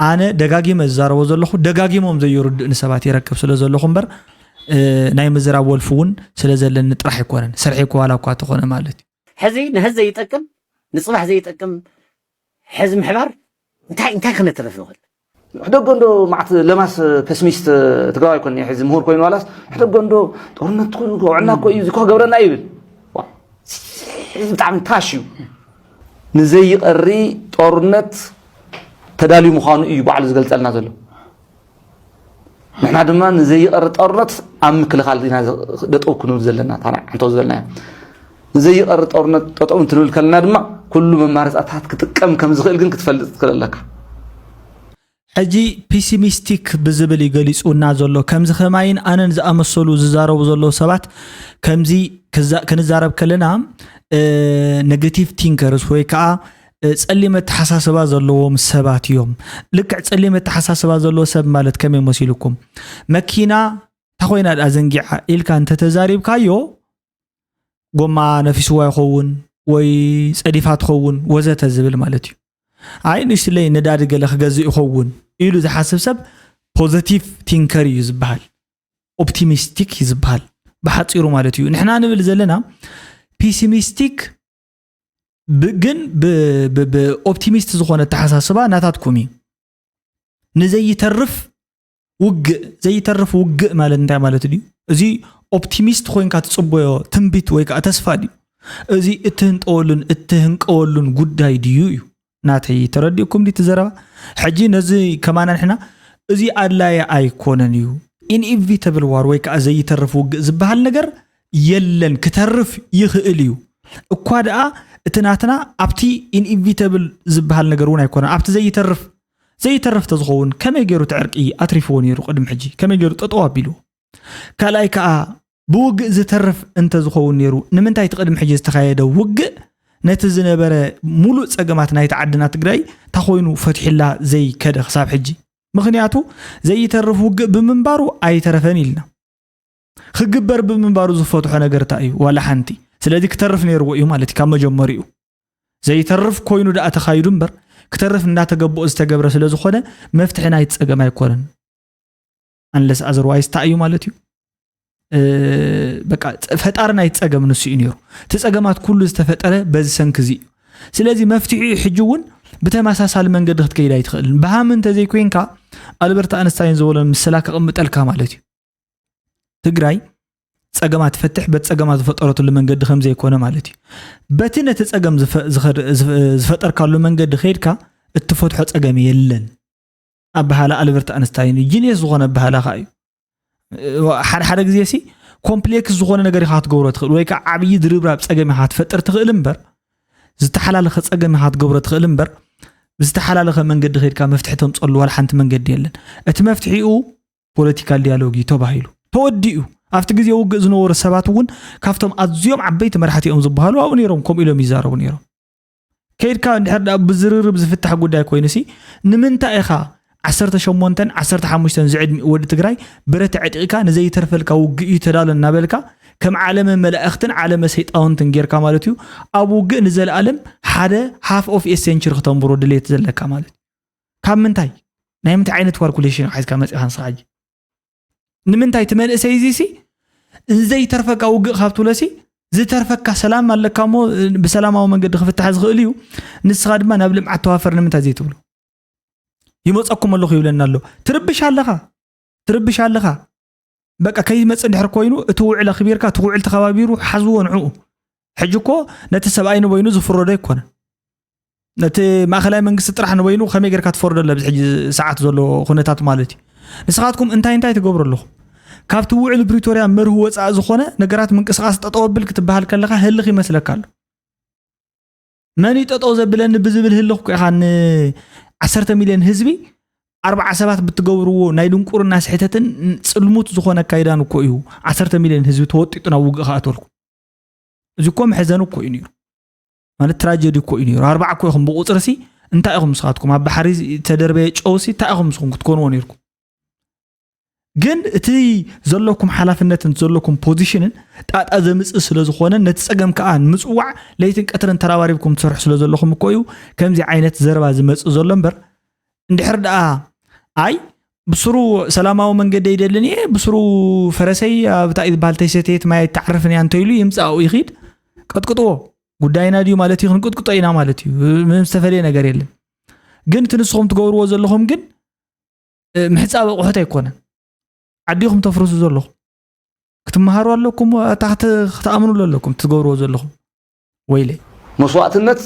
ኣነ ደጋጊመ ዝዛረቦ ዘለኹ ደጋጊሞም ዘይርድእ ንሰባት ይረክብ ስለ ዘለኹ እምበር ናይ ምዝራብ ወልፉ እውን ስለ ዘለኒ ጥራሕ ይኮነን ስርሒ ከዋላ እኳ ተኾነ ማለት እዩ ሕዚ ንህዝ ዘይጠቅም ንፅባሕ ዘይጠቅም ሕዚ ምሕባር እንታይ ክነተረፍ ይኽእል ሕደጎ እንዶ ማዕት ለማስ ፔስሚስት ትግራዋይ ኮኒ ሕዚ ምሁር ኮይኑ ዋላስ ሕደጎ እንዶ ጦርነት ኮይኑ ውዕና እኮ እዩ ዝኮ ገብረና ይብል ብጣዕሚ ታሽ እዩ ንዘይቀሪ ጦርነት ተዳልዩ ምዃኑ እዩ ባዕሉ ዝገልፀልና ዘሎ ንሕና ድማ ንዘይቀሪ ጦርነት ኣብ ምክልኻል ኢና ደጠው ክንብል ዘለና ሓንቶ ዘለና ንዘይቀሪ ጦርነት ጠጠው እንትንብል ከለና ድማ ኩሉ መማረፃታት ክጥቀም ከም ዝኽእል ግን ክትፈልጥ ትኽእል ኣለካ ሕጂ ፔሲሚስቲክ ብዝብል ይገሊጹና ዘሎ ከምዚ ኸማይን ኣነን ዝኣመሰሉ ዝዛረቡ ዘሎ ሰባት ከምዚ ክንዛረብ ከለና ኔጌቲቭ ቲንከርስ ወይ ከዓ ጸሊመ ተሓሳስባ ዘለዎም ሰባት እዮም ልክዕ ጸሊመ ተሓሳስባ ዘለዎ ሰብ ማለት ከመይ መሲልኩም መኪና ታኾይና ኣዘንጊዓ ኢልካ እንተ ተዛሪብካዮ ጎማ ነፊስዋ ይኸውን ወይ ጸዲፋ ትኸውን ወዘተ ዝብል ማለት እዩ ኣይ ንሽለይ ነዳዲ ገለ ክገዝእ ይኸውን ኢሉ ዝሓስብ ሰብ ፖዚቲቭ ቲንከር እዩ ዝበሃል ኦፕቲሚስቲክ ይዝበሃል ብሓፂሩ ማለት እዩ ንሕና ንብል ዘለና ፔሲሚስቲክ ግን ብኦፕቲሚስት ዝኾነ ተሓሳስባ ናታትኩም እዩ ንዘይተርፍ ውግእ ማለት እንታይ ማለት እዩ እዚ ኦፕቲሚስት ኮይንካ ትጽበዮ ትንቢት ወይ ከዓ ተስፋ ድዩ እዚ እትህንቀወሉን ጉዳይ ድዩ እዩ ናተይ ተረዲእኩም ዲ ትዘረባ ሕጂ ነዚ ከማና ንሕና እዚ ኣድላየ ኣይኮነን እዩ ኢንኢቪተብል ዋር ወይ ከዓ ዘይተርፍ ውግእ ዝበሃል ነገር የለን ክተርፍ ይኽእል እዩ እኳ ደኣ እቲ ናትና ኣብቲ ኢንኢቪተብል ዝበሃል ነገር እውን ኣይኮነን ኣብቲ ዘይተርፍ ተዝኸውን ከመይ ገይሩ ትዕርቂ ኣትሪፍዎ ነይሩ ቅድም ሕጂ ከመይ ገይሩ ጠጠው ኣቢሉ ካልኣይ ከዓ ብውግእ ዝተርፍ እንተ ዝኸውን ነይሩ ንምንታይ ትቅድም ሕጂ ዝተኻየደ ውግእ ነቲ ዝነበረ ሙሉእ ጸገማት ናይቲ ዓድና ትግራይ ታኾይኑ ፈትሒላ ዘይከደ ክሳብ ሕጂ ምክንያቱ ዘይተርፍ ውግእ ብምንባሩ ኣይተረፈን ኢልና ክግበር ብምንባሩ ዝፈትሖ ነገር ታ እዩ ዋላ ሓንቲ ስለዚ ክተርፍ ነይርዎ እዩ ማለት ካብ መጀመሪኡ ዘይተርፍ ኮይኑ ዳኣ ተኻይዱ እምበር ክተርፍ እንዳተገበኦ ዝተገብረ ስለ ዝኾነ መፍትሒ ናይቲ ጸገም ኣይኮነን አንለስ ኣዘርዋይስ ታ እዩ ማለት እዩ በቃ ፈጣር ናይቲ ጸገም ንሱ እዩ ነይሩ ተጸገማት ኩሉ ዝተፈጠረ በዚ ሰንክዚ ስለዚ መፍትሒ ሕጂ እውን ብተመሳሳሊ መንገዲ ክትከይድ ኣይትኽእል ብሃምን ተዘይኮንካ ኣልበርት ኣንስታይን ዝበሎ ምስላ ከቕምጠልካ ማለት እዩ ትግራይ ጸገማት ፈትሕ በጸገማት ዝፈጠረትሉ መንገዲ ከም ዘይኮነ ማለት እዩ በቲ ነቲ ጸገም ዝፈጠርካሉ መንገዲ ኸይድካ እትፈትሖ ጸገም የለን ኣበሃላ ኣልበርት ኣንስታይን ጂኒየስ ዝኾነ ኣበሃላ ኻ እዩ ሓደ ግዜ ሲ ኮምፕሌክስ ዝኾነ ነገር ኢኻ ትገብሮ ትኽእል ወይ ከዓ ዓብዪ ድርብራብ ጸገም ኢኻ ትፈጥር ትኽእል እምበር ዝተሓላለኸ ጸገም ኢኻ ትገብሮ ትኽእል እምበር ብዝተሓላለኸ መንገዲ ኸይድካ መፍትሒ ተምፅሉ ዋላ ሓንቲ መንገዲ የለን እቲ መፍትሒኡ ፖለቲካል ዲያሎግ ተባሂሉ ተወዲኡ ኣብቲ ግዜ ውግእ ዝነበሩ ሰባት እውን ካብቶም ኣዝዮም ዓበይቲ መራሕቲኦም ዝበሃሉ ኣብኡ ነይሮም ከምኡ ኢሎም ይዛረቡ ነይሮም ከይድካ እንድሕር ዳ ብዝርርብ ዝፍታሕ ጉዳይ ኮይኑሲ ንምንታይ ኢኻ 18 15 ዝዕድሚ ወዲ ትግራይ ብረት ዕጢቕካ ንዘይተርፈልካ ውግእ እዩ ተዳሎ እናበልካ ከም ዓለመ መላእኽትን ዓለመ ሰይጣውንትን ጌርካ ማለት እዩ ኣብ ውግእ ንዘለኣለም ሓደ ሃፍ ኦፍ ኤሴንቸሪ ከተንብሮ ድሌት ዘለካ ማለት ካብ ምንታይ ናይ ምንታይ ዓይነት ካልኩሌሽን ሓይዝካ መፅኻ ንስሓጂ ንምንታይ ትመንእሰይ እዚሲ ዘይተርፈካ ውግእ ካብትብለሲ ዝተርፈካ ሰላም ኣለካ ሞ ብሰላማዊ መንገዲ ክፍታሕ ዝኽእል እዩ ንስኻ ድማ ናብ ልምዓት ተዋፈር ንምንታይ ዘይትብሉ ይመፀኩም ኣለኹ ይብለና ኣሎ ትርብሽ ኣለኻ በቃ ከይመፅእ ድሕር ኮይኑ እቲ ውዕል ኣኽቢርካ እቲ ውዕል ተኸባቢሩ ሓዝዎ ንዕኡ ሕጂ እኮ ነቲ ሰብኣይ ንበይኑ ዝፍረዶ ኣይኮነ ነቲ ማእኸላይ መንግስቲ ጥራሕ ንበይኑ ከመይ ጌርካ ትፈርዶ ኣሎ ብዚ ሕጂ ሰዓት ዘሎ ኩነታት ማለት እዩ ንስኻትኩም እንታይ ትገብሩ ኣለኹም ካብቲ ውዕል ብሪቶርያ መርህ ወፃእ ዝኾነ ነገራት ምንቅስቓስ ጠጠው ኣብል ክትበሃል ከለኻ ህልኽ ይመስለካ ኣሎ መን ጠጠው ዘብለኒ ብዝብል ህልኽ ኢኻ ን10 ሚልዮን ህዝቢ 40 ሰባት ብትገብርዎ ናይ ድንቁርና ስሕተትን ጽልሙት ዝኾነ ካይዳን እኮ እዩ 10 ሚልዮን ህዝቢ ተወጢጡ ናብ ውግእ ካኣተልኩ እዚ እኮ መሕዘን እኮ እዩ ነይሩ ማለት ትራጀዲ እኮ እዩ ነይሩ 40 እኮ ኢኹም ብቁፅርሲ እንታይ ኢኹም ንስኻትኩም ኣብ ባሕሪ ተደርበየ ጨውሲ እንታይ ኢኹም ንስኹም ክትኮንዎ ነይርኩም ግን እቲ ዘለኩም ሓላፍነትን ዘለኩም ፖዚሽንን ጣጣ ዘምጽእ ስለ ዝኾነ ነቲ ጸገም ከዓ ንምጽዋዕ ለይትን ቀትርን ተራባሪብኩም ትሰርሑ ስለ ዘለኹም እኮ እዩ ከምዚ ዓይነት ዘረባ ዝመጽእ ዘሎ እምበር እንድሕር ደኣ ኣይ ብስሩ ሰላማዊ መንገዲ ይደልኒ ብስሩ ፈረሰይ ኣብ ታይ ዝበሃል ተሰተየት ማይ ተዓርፍን ያ እንተይሉ ይምጻኡ ይኺድ ቀጥቅጥዎ ጉዳይና ድዩ ማለት እዩ ክንቅጥቅጦ ኢና ማለት እዩ ምንም ዝተፈለየ ነገር የለን ግን ትንስኹም ትገብርዎ ዘለኹም ግን ምሕጻብ ኣቑሑት ኣይኮነን ዓዲኹም ተፍርሱ ዘለኹም ክትመሃሩ ኣለኩም ታሕቲ ክትኣምኑ ኣለኩም ትገብርዎ ዘለኹም ወይለ መስዋዕትነት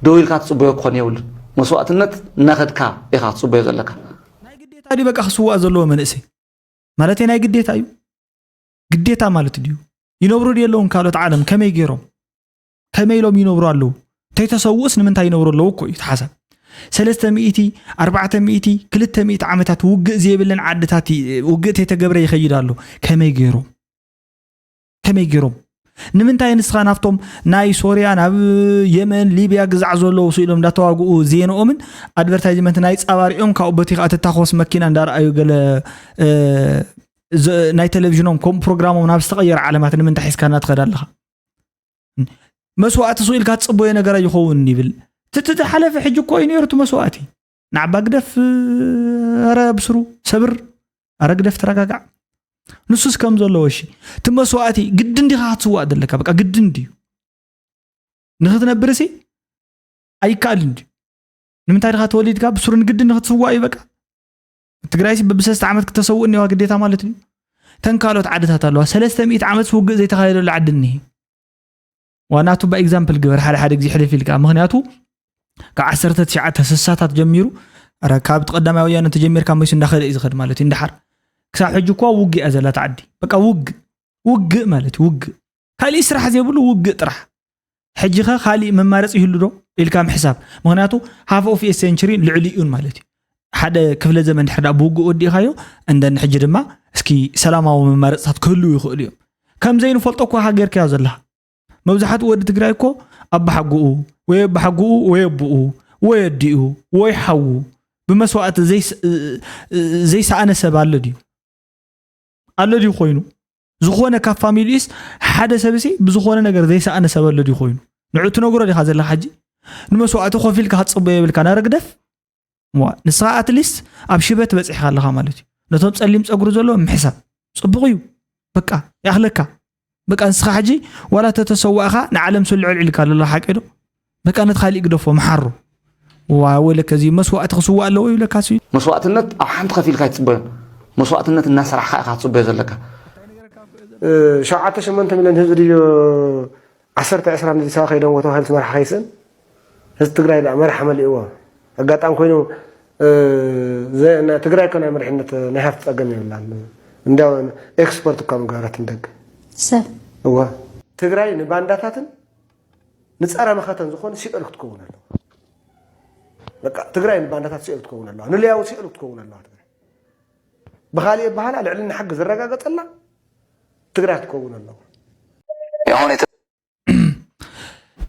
ደው ኢልካ ትጽበዮ ክኾን የብሉን መስዋዕትነት እናኸድካ ኢኻ ትጽበዮ ዘለካ ናይ ግዴታ ዲ በቃ ክስዋዕ ዘለዎ መንእሰይ ማለት ናይ ግዴታ እዩ ግዴታ ማለት ድዩ ይነብሩ የለውን ካልኦት ዓለም ከመይ ገይሮም ከመይ ኢሎም ይነብሩ ኣለዉ ተይተሰውስ ንምንታይ ይነብሩ ኣለዉ እኮ እዩ ተሓሰብ 300 400 200 ዓመታት ውግእ ዘይብለን ዓድታት ውግእ ተገብረ ይኸይዳሉ ከመይ ገይሮም ንምንታይ ንስኻ ናፍቶም ናይ ሶርያ ናብ የመን ሊብያ ግዛዕ ዘለዉ ስኢሎም እንዳተዋግኡ ዜናኦምን ኣድቨርታይዝመንት ናይ ጻባሪኦም ካብ ቦቲኻ ተታኾስ መኪና እንዳርኣዩ ገለ ናይ ቴሌቪዥኖም ከም ፕሮግራሞም ናብ ዝተቀየረ ዓለማት ንምንታይ ሒዝካ እናትኸዳለኻ መስዋዕቲ ስኢልካ ጽቦየ ነገር ይኸውን ይብል ትተሓለፈ ሕጂ እኮ እዩ ነይሩ መስዋዕቲ ንዓባ ግደፍ ኣረ ብስሩ ሰብር ኣረ ግደፍ ተረጋጋዕ ንሱስ ከም ዘለዎ እሺ ትመስዋዕቲ ግድን ዲኻ ትስዋዕ ደለካ በቃ ግድን ዲ ንኽትነብርሲ ኣይካልን ዲ ንምንታይ ዲኻ ተወሊድካ ብስሩን ግድን ንኽትስዋዕ እዩ በቃ ትግራይሲ በ3 ዓመት ከተሰውእ ነዋ ግዴታ ማለት እዩ ተንካሎት ዓድታት ኣለዋ 300 ዓመት ውግእ ዘይተኻየደሉ ዓድኒ ዋናቱ በኤግዛምፕል ግበር ሓደ ግዜ ሕልፍ ኢልካ ምክንያቱ ካብ 1960ታት ጀሚሩ ኣረ ካብ ተቀዳማይ ወያነ ተጀሚርካ መይስ እንዳኸደ እዩ ዝኸድ ማለት እዩ እንዳሓር ክሳብ ሕጂ እኮ ውግእ ኣዘላ ተዓዲ በቃ ውግእ ማለት ውግእ ካልእ ስራሕ ዘይብሉ ውግእ ጥራሕ ሕጂኻ ካልእ መማረጽ ይህሉ ዶ ኢልካ ምሕሳብ ምክንያቱ ሃፍ ኦፍ ሴንቸሪ ልዕሊኡን ማለት እዩ ሓደ ክፍለ ዘመን ድሕዳ ብውግእ ወዲኻዮ እንደን ሕጂ ድማ እስኪ ሰላማዊ መማረጽታት ክህሉ ይኽእሉ እዮም ከም ዘይንፈልጦ እኮ ሃገር ከያ ዘላ መብዛሕቱ ወዲ ትግራይ እኮ ኣባሓጉኡ ወይ ኣባሓጉኡ ወይ ኣቡኡ ወይ ኣዲኡ ወይ ሓዉ ብመስዋዕቲ ዘይሰኣነ ሰብ ኣሎ ድዩ ኮይኑ ዝኾነ ካብ ፋሚሊስ ሓደ ሰብሲ ብዝኾነ ነገር ዘይሰኣነ ሰብ ኣሎ ድዩ ኮይኑ ንዑ ትነግሮ ዲኻ ዘላ ሓጂ ንመስዋዕቲ ኮፊልካ ክጽበ የብልካ ናረግደፍ ንስኻ ኣትሊስት ኣብ ሽበት በፂሕካ ኣለኻ ማለት እዩ ነቶም ጸሊም ጸጉሪ ዘሎ ምሕሳብ ጽቡቕ እዩ በቃ ያኽለካ በቃ ንስኻ ሕጂ ዋላ ተተሰዋእኻ ንዓለም ስልዕል ኢልካ ኣሎ ሓቂዶ በቃ ነት ካልእ ግደፎ መሓሩ ወለከ እዚ መስዋዕቲ ክስዋዕ ኣለዎ ይብለካሲ መስዋዕትነት ኣብ ሓንቲ ከፊልካ ይጽበዮን መስዋዕትነት እናሰራሕካ ኢኻ ትጽበዮ ዘለካ 7-8 ሚልዮን ህዝቢ ድዩ 10-20 ንዲሳ ከይዶም ወተባሂሉ ትመርሓ ከይስን ህዝቢ ትግራይ መርሓ መሊእዎ ኣጋጣሚ ኮይኑ ትግራይ ኮና መርሕነት ናይ ሃፍቲ ፀገም ይብላል እንዲያው ኤክስፐርት እኳ ምግባራት እንደግ ሰብ እዋ ትግራይ ንባንዳታትን ንፀረ መኸተን ዝኾነ ሲኦል ክትከውን ኣለዎ በቃ ትግራይ ንባንዳታት ሲኦል ክትከውን ኣለዎ ንልያው ሲኦል ክትከውን ኣለዎ ትግራይ بخالي بحالا لعلن حق زرقا قتلنا تقرأ تكون الله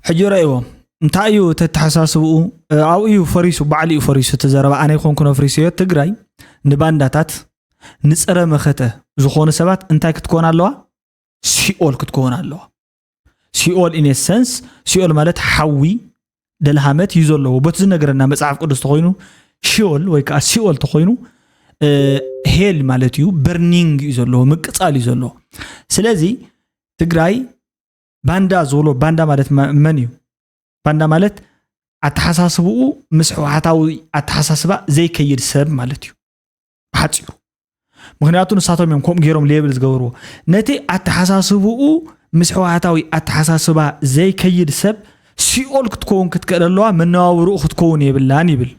حجر أيوة انتايو تتحساسو أو إيو فريسو بعلي فريسو تزرب أنا يكون كنا فريسو تقرأي نبانداتات نسأل مخته زخون سبات انتاي كتكون الله سيول كتكون الله سيول in a sense سيول مالت حوي دلهامت يزولو بتزن نقرنا مصحف قدس تخوينو شيول ويكا سيول تخوينو هيل مالتيو برنينج يزولو مقصال يزولو سلازي تግራይ باندا زولو باندا مالت منيو باندا مالت اتحساسبو مسحو حتاوي اتحساسبا زي كيد سب مالتيو حاصيو مغنياتو نساتهم يوم كوم غيروم ليبل زغورو نتي اتحساسبو مسحو حتاوي اتحساسبا زي كيد سب سيول كتكون كتكدلوا مناورو كتكون يبلان يبل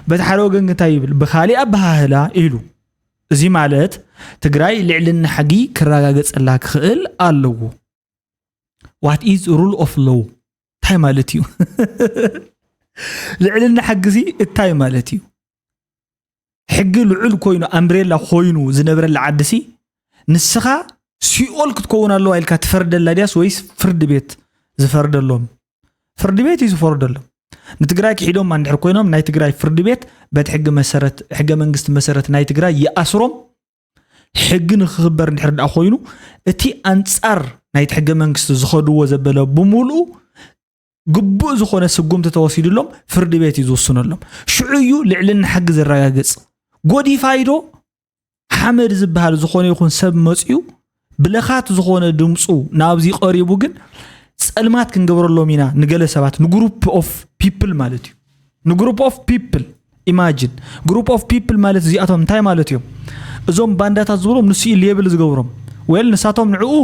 بتحرو غنتا يبل بخالي ابهاهلا إلو زي مالت تግራይ لعلن حقي كراغاغصلا كخل ኣለዎ what is rule of law ታይ ማለት እዩ لعلن حقي እታይ ማለት እዩ ሕጊ ልዑል ኮይኑ ኣምብሬላ ኮይኑ ዝነበረላ ዓድሲ ንስኻ ሲኦል ክትከውን ኣለዋ ኢልካ ትፈርደላ ዲያስ ወይስ ፍርድ ቤት ዝፈርደሎም ፍርድ ቤት ይዝፈርደሎም ንትግራይ ክሒዶም አንድሕር ኮይኖም ናይ ትግራይ ፍርድ ቤት በት ሕጊ መሰረት ሕገ መንግስት መሰረት ናይ ትግራይ ይኣስሮም ሕጊ ንኽኽበር እንድሕር ዳ ኮይኑ እቲ አንጻር ናይ ሕገ መንግስት ዝኸድዎ ዘበለ ብሙሉ ግቡእ ዝኾነ ስጉምቲ ተወሲድሎም ፍርድ ቤት ይዝወስነሎም ሽዑዩ ልዕልና ሕጊ ዝረጋገጽ ጎዲፋይዶ ሓመድ ዝበሃል ዝኾነ ይኹን ሰብ መጽዩ ብለኻት ዝኾነ ድምጹ ናብዚ ቀሪቡ ግን ጸልማት ክንገብረሎም ኢና ንገለ ሰባት ንግሩፕ ኦፍ ፒፕል ማለት እዩ ንግሩፕ ኦፍ ፒፕል ኢማጂን ግሩፕ ኦፍ ፒፕል ማለት እዚኣቶም እንታይ ማለት እዮም እዞም ባንዳታት ዝብሎም ንሱ ሌብል ዝገብሮም ወል ንሳቶም ንዕኡ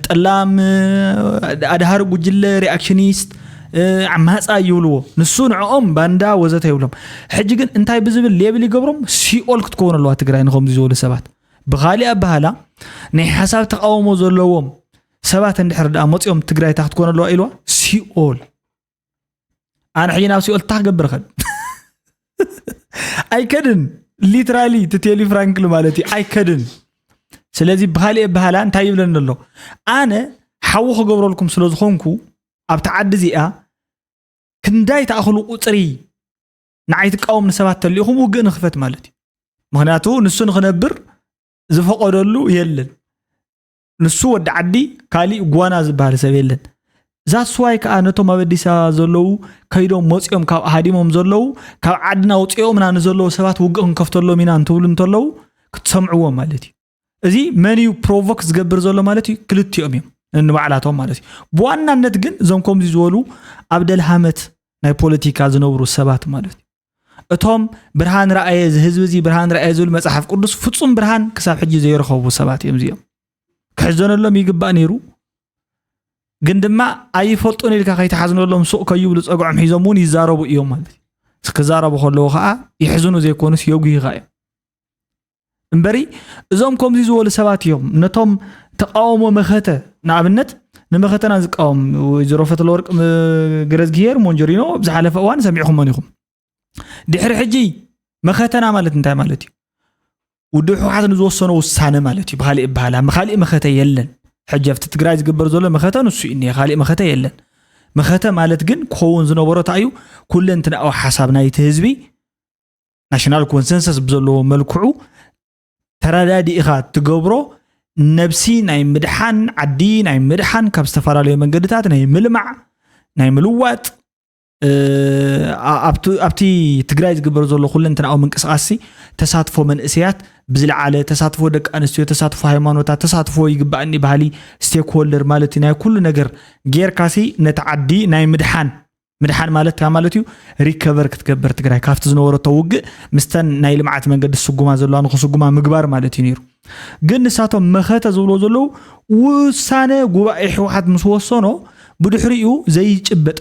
ጠላም ኣድሃር ጉጅለ ሪአክሽኒስት ዓማፃ ይብልዎ ንሱ ንዕኦም ባንዳ ወዘተ ይብሎም ሕጂ ግን እንታይ ብዝብል ሌብል ይገብሮም ሲኦል ክትከውን ኣለዋ ትግራይ ንኸም ዝብሉ ሰባት ብኻሊእ ኣባሃላ ናይ ሓሳብ ተቃውሞ ዘለዎም ሰባት እንድሕር ዳ መጽኦም ትግራይ ታክት ኮን ኣለዋ ኢልዋ ሲኦል أنا حين أوصي قلت تقبر خد أي كدن ليترالي تتيلي فرانك مالتي أي كدن سلازي بخالي بهالان تايب لنا الله أنا حوخ قبر لكم سلوز خونكو أبتعد زيئة كنداي تأخلو أطري نعيتك قوم نسبات اللي هم وقن خفت مالتي مهناتو نسو نخنبر زفق دلو يلن نسو ود عدي كالي غوانا زبال سبيلن ذات سواي كأنتو مبديسا زلو كيدو موصيوم كاب احاديموم زلو كاب عدنا وصيوم منان زلو سبات وقن كفتلو مينان تولن تلو كتسمعوا مالتي ازي منيو بروفوك زغبر زلو مالتي كلتيوم يم انبعلاتهم مالتي بوانانت ግን زمكم زي زولو عبدل حامت ናይ ፖለቲካ ዝነብሩ ሰባት ማለት እቶም ብርሃን ረአየ ህዝብ እዚ ብርሃን ረአየ ዝብል መጽሐፍ ቅዱስ ፍጹም ብርሃን ክሳብ ሕጂ ዘይረኸቡ ሰባት እዮም እዚኦም ክሕዘነሎም ይግባእ ነይሩ ግን ድማ ኣይፈልጡን ኢልካ ከይተሓዝነሎም ሱቕ ከይብሉ ፀጉዖም ሒዞም እውን ይዛረቡ እዮም ማለት ክዛረቡ ከለዉ ከዓ ይሕዝኑ ዘይኮኑስ የጉይኻ እዮም እምበሪ እዞም ከምዚ ዝበሉ ሰባት እዮም ነቶም ተቃውሞ መኸተ ንኣብነት نمختنا زقاوم وزروفة الورق جرز جير مونجرينو بزحلف أوان سمعهم منيهم دحر حجي مختنا مالت انتهى مالتي ودحو حسن زوصنا والسنة مالتي بخالي بحالها مخالي مخته يلن حجة فتتقرايز قبر زولا مخته نسو إني خالي مخته يلن مخته مالت جن كون زنوبرو تايو كل انتنا أو حسابنا يتهزبي ناشنال كونسنسس بزولو ملكعو ترى دادي إخات تقبرو نفسي ناي مدحان عدي ناي مدحان كاب استفارالي منقدتات ناي ملمع ناي ملوات أبتي تقرايز قبر زولو خلنتنا أو منقسقاسي تساتفو من إسيات بزلعالة تساتفو دك أنستيو تساتفو هايمانوتا تساتفو يقبعني بهالي ستيك هولدر مالتي ناي كل نقر غير كاسي نتعدي ناي مدحان مالتها مالتيو ريكفر كتكبر تقراي كافت زنورو توق مستن ناي لمعات منقد السقوما زلو أنخو سقوما مقبار مالتي نيرو ግን ንሳቶም መኸተ ዝብሎ ዘለው ውሳነ ጉባኤ ሕወሓት ምስ ወሰኖ ብድሕሪኡ ዘይጭበጥ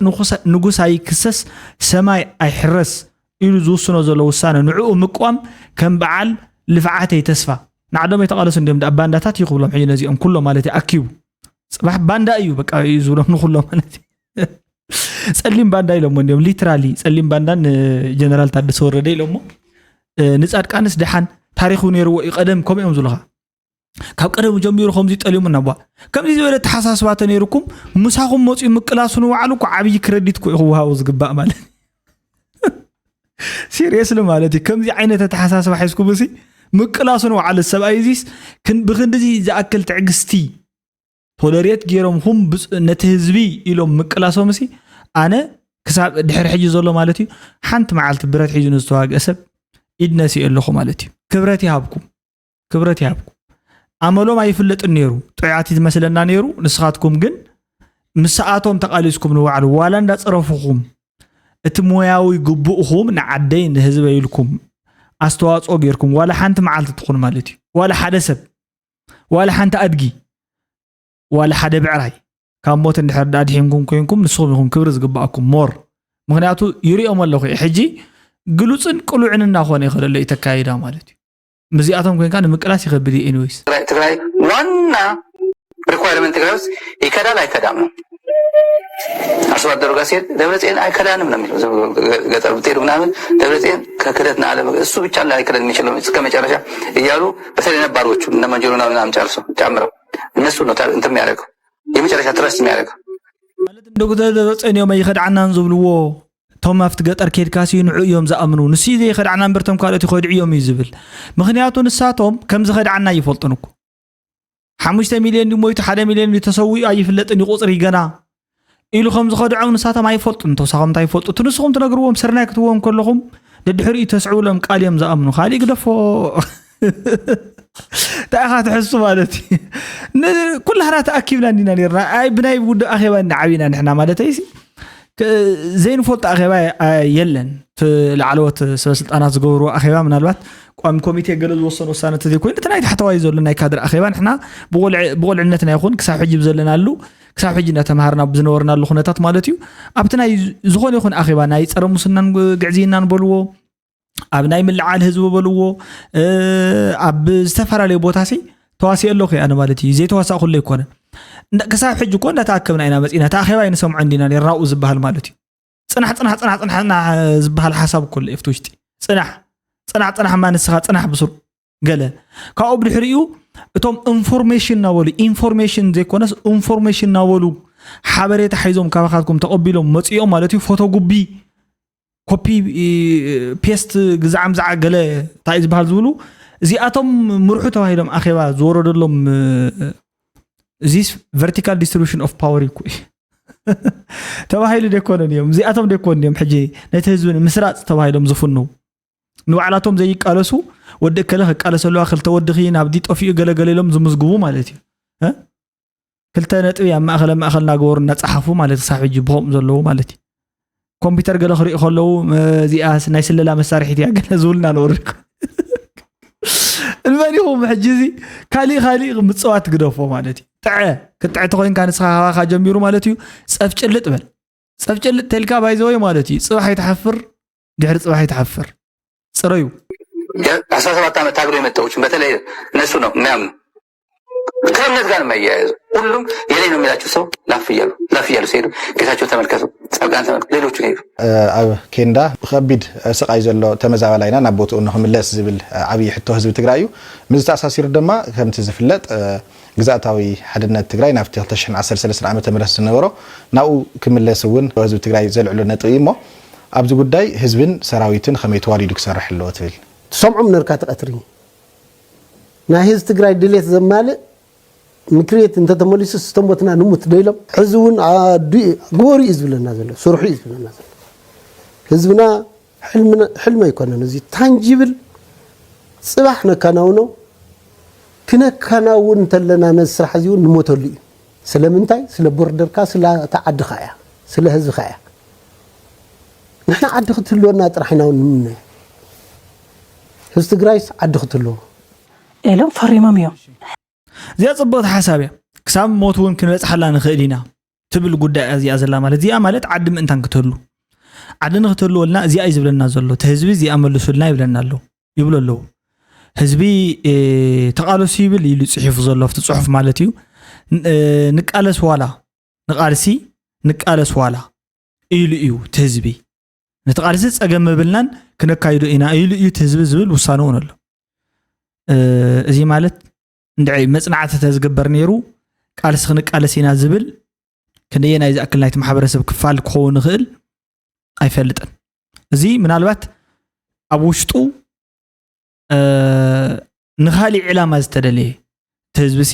ንጉስ ኣይክሰስ ሰማይ ኣይሕረስ ኢሉ ዝውስኖ ዘሎ ውሳነ ንዕኡ ምቋም ከም በዓል ልፍዓተይ ተስፋ ንዓዶም የተቃለሱ እንደም ባንዳታት ይኽብሎም ሕጂ ነዚኦም ኩሎም ማለት ኣኪቡ ጽባሕ ባንዳ እዩ በቃ ይዝብሎም ንኹሎም ማለት ጸሊም ባንዳ ኢሎም እንደም ሊትራሊ ጸሊም ባንዳን ጀነራል ታደሰ ወረደ ኢሎም ንጻድቃንስ ደሓን ታሪኹ ነይሩ ይቀደም ከምኦም ዝልኻ ካብ ቀደም ጀሚሩ ከምዚ ጠሊሙና ባ ከምዚ ዝበለ ተሓሳስባት ነይሩኩም ሙሳኹም መጽኡ ምቅላሱን ወዓሉኩ ዓብይ ክሬዲት ኮ ይኸዋው ዝግባእ ማለት ሲሪየስሊ ማለት ከምዚ ዓይነት ተሓሳስባ ሒስኩም እሲ ምቅላሱን ወዓል ሰብኣይ ዚስ ብክንድዚ ዝኣክል ትዕግስቲ ቶለሬት ገይሮም ሁም ነቲ ህዝቢ ኢሎም ምቅላሶም እሲ ኣነ ክሳብ ድሕሪ ሕጂ ዘሎ ማለት እዩ ሓንቲ መዓልቲ ብረት ሒዙ ዝተዋግአ ሰብ ኢድነሲ ኣለኹ ማለት እዩ ክብረት ይሃብኩም ኣመሎም ኣይፍለጥ ነይሩ ጥያት ይመስለና ነይሩ ንስኻትኩም ግን ምስኣቶም ተቃሊስኩም ንዋዕሉ ዋላ እንዳጽረፉኩም እቲ ሞያዊ ግቡእኹም ንዓደይ ንህዝብ ይልኩም ኣስተዋጽኦ ገይርኩም ዋላ ሓንቲ መዓልቲ ትኹን ማለት እዩ ዋላ ሓደ ሰብ ዋላ ሓንቲ ኣድጊ ዋላ ሓደ ብዕራይ ካብ ሞት እንድሕር ዳድሒንኩም ኮይንኩም ንስኹም ይኹም ክብሪ ዝግባኣኩም ሞር ምክንያቱ ይሪኦም ኣለኹ ሕጂ ግሉጽን ቅሉዕን እናኾነ ይኸለለ ይተካይዳ ማለት እዩ مزياتهم كان كان مقلاس يخبدي انويس تግራይ ዋና ሪኳየርመንት ትግራይስ ይከዳል አይከዳም አርሶ አደሩ ጋር ሲል ደብረጽዮን አይከዳንም ነው የሚለው ገጠር ብትሄዱ ምናምን ደብረጽዮን ከክደትና አለ እሱ ብቻ ላይ አይከዳም የሚችለው እስከ መጨረሻ እያሉ በተለይ ነባሮቹ እና መንጀሮና ምናምን ጨርሶ ጨምረው እነሱ ነው እንትን የሚያደርገው የመጨረሻ ትረስት የሚያደርገው ማለት እንደው ደብረጽዮን የማይ ይከዳናን ዝብልዎ ቶም afት ገጠር ኬድካሲ ንዑዮም ዘኣምኑ ንሲ ዘይ ኸድዓና እንበርቶም ካልኦት ይኸድዕዮም ይዝብል ምክንያቱ ንሳቶም ከም ዝኸድዓና ይፈልጡንኩ 5 ሚሊዮን ሞይቱ 1 ሚሊዮን ተሰውዩ ኣይፍለጥን ይቁፅሪ ገና ኢሉ ከም ዝኸድዑም ንሳቶም ኣይፈልጡን ተሳኸም እንታይ ይፈልጡ ትንስኹም ትነግርዎም ስርናይ ክትዎም ከለኹም ድድሕሪ ተስዑሎም ቃልዮም ዘኣምኑ ካሊ ግደፎ ታኻ ትሕሱ ማለት ኩላህና ተኣኪብና እንዲና ነርና ኣይ ብናይ ውድብ ኣኼባ ንዓቢና ንሕና ማለት ኣይሲ زين فولت أخيبا يلن العلوات سلطانات زغورو أخيبا من الوقت قام كوميتي جلد وصلوا السنة تذكرين تنايت حتى وايزول لنا كادر أخيبا نحنا بقول عندنا يكون كساح حجب زلنا له كساح حجنا تمهرنا بزنورنا له خناتات مالتيو أبتنا زغون يكون أخيبا نايت أرمسنا قاعدين نبلوه أبناي من العال هزو بلوه أب استفر عليه بوتاسي تواسي له خي أنا مالتي زي تواسا أقول لك أنا كساح حج كون لا تأكلنا أنا بس إن تأخيبا ينسمع عندنا للرأوز بهالمالتي ፅናሕ ዝበሃል ሓሳብ ኩሉ እፍቲ ውሽጢ ፅናሕ ማ ንስኻ ፅናሕ ብሱር ገለ ካብኡ ብድሕሪኡ እቶም ኢንፎርሜሽን ዘይኮነስ ኢንፎርሜሽን ናበሉ ሓበሬታ ሒዞም ካባኻትኩም ተቐቢሎም መፅኦም ማለት እዩ ፎቶ ጉቢ ኮፒ ፔስት ግዛዕምዛዓ ገለ እንታይ ዝበሃል ዝብሉ እዚኣቶም ምርሑ ተባሂሎም ኣኼባ ዝወረደሎም ዚስ ቨርቲካል ዲስትሪቢዩሽን ኦፍ ፓወር ይኩ ተባሂሉ ደኮነን እዮም እዚኣቶም ደኮነን እዮም ሕጂ ነቲ ህዝቢ ምስራፅ ተባሂሎም ዝፍኑ ንባዕላቶም ዘይቃለሱ ወዲ ከለ ከቃለሰለዋ ክልተ ወድኺ ናብ ዲ ጠፊኡ ገለገለ ኢሎም ዝምዝግቡ ማለት እዩ ክልተ ነጥቢ ኣብ ማእኸል ናገበሩ እናፀሓፉ ማለት ሳብ ሕጂ ብኸምኡ ዘለዉ ማለት እዩ ኮምፒውተር ገለ ክሪኡ ከለዉ እዚኣ ናይ ስለላ መሳርሒት እያ ገለ ዝብልና ንወርክ المانيهم محجزي كالي متصوات قدوفو مالتي كنت اعتقد كان صحاها خا جميرو مالتي صفجلت بل صفجلت تلكا بايزوي مالتي صباح يتحفر دحر صباح يتحفر صريو اساسا ما تاغرو يمتوش بتلي نسو ነው የሚያምኑ ከእምነት ጋር መያያዝ ሁሉም የኔ ነው የሚላቸው ሰው ላፍያሉ ሲሄዱ ጌታቸው ተመልከቱ ጸጋን ተመልከቱ ሌሎቹ ሄዱ ኣብ ኬንዳ ከቢድ ስቃይ ዘሎ ተመዛባላይና ናብ ቦትኡ ንኽምለስ ዝብል ዓብይ ሕቶ ህዝቢ ትግራይ እዩ ምስ ተኣሳሲሩ ድማ ከምቲ ዝፍለጥ ግዛእታዊ ሓድነት ትግራይ ናብቲ 2013 ዓመተ ምህረት ዝነበሮ ናብኡ ክምለስ እውን ህዝቢ ትግራይ ዘልዕሉ ነጥቢ እሞ ኣብዚ ጉዳይ ህዝብን ሰራዊትን ከመይ ተዋዲዱ ክሰርሕ ኣለዎ ትብል ሰምዑም ነርካ ተቀትሪ ናይ ህዝቢ ትግራይ ድሌት ዘማልእ ምክሬት እንተ ተመሊሱ ስተሞትና ንሙት ደይሎም ሕዝውን ጎሪ ይዝብለና ዘሎ ሱርሑ ይዝብለና ዘሎ ህዝብና ሕልም አይኮነን እዚ ታንጂብል ጽባሕ ነካናውኖ ክነካናውን ተለና ነስራሕ እዚው ንሞተሉ ስለምንታይ ስለ ቦርደርካ ስለ ተዓድኻ እያ ስለ ህዝብኻ እያ ንሕና ዓዲ ክትህልወና ጥራሕናውን ንምነ ህዝቢ ትግራይስ ዓዲ ክትህልዎ ኤሎም ፈሪሞም እዮም زي صبوت حسابي كسام موتون كنبصحلا نخيلينا تبل ጉዳይ እዚኣ ዘላ ማለት እዚኣ ማለት ዓዲ ምእንታን ክትህሉ ዓዲ ንክትህሉ ወልና እዚኣ ይዝብለና ዘሎ ተህዝቢ እዚኣ መልሱልና ይብለና ኣሎ ይብሉ ኣለዉ ህዝቢ ተቃለሱ ይብል ኢሉ ጽሒፉ ዘሎ ፍቲ ጽሑፍ ማለት እዩ ንቃለስ ዋላ ንቃልሲ ንቃለስ ዋላ ኢሉ እዩ ተህዝቢ ንተቃልሲ ጸገም መብልናን ክነካይዱ ኢና ኢሉ እዩ ተህዝቢ ዝብል ውሳነ ሆነ ኣሎ እዚ ማለት እንደይ መጽናዕት ተዝግበር ነይሩ ቃልስ ክንቃለሲና ዝብል ከነየና ይዛክል ናይት ማሕበረሰብ ክፋል ክኸውን ይኽእል ኣይፈልጥን እዚ ምናልባት ኣብ ውሽጡ ንኻሊ ዕላማ ዝተደለየ ተህዝብሲ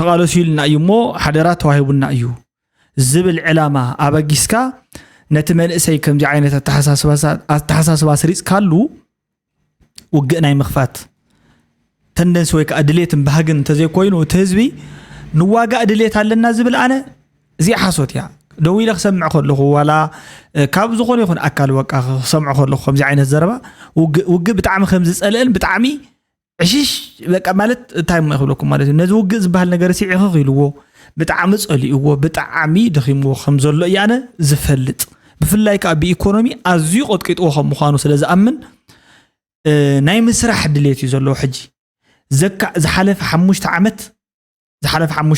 ተቃለሱ ኢልና እዩ እሞ ሓደራ ተዋሂቡና እዩ ዝብል ዕላማ ኣበጊስካ ነቲ መንእሰይ ከምዚ ዓይነት ኣተሓሳስባ ስሪፅ ካሉ ውግእ ናይ ምኽፋት تندنس ويك أدليت بهجن تزي كوينو تهزبي نواجع أدليت على زبل أنا زي حصوت يا دوي لك سمع خلقه ولا كاب زخون يكون أكل وك سمع خلقه خمس عين الزربة وج بتعم خمس سألين بتعمي عشيش مالت تايم ما يخلقكم مالت نزوج زبال نجارسي عقيلوه بتعمس ألي هو بتعمي دخيمو خمس الله يعني زفلت بفلايك أبي إيكونومي أزيق قد أوهم مخانو سلزة أمن نايم سرح أدليت يزلو حجي زكا زحلف حمشت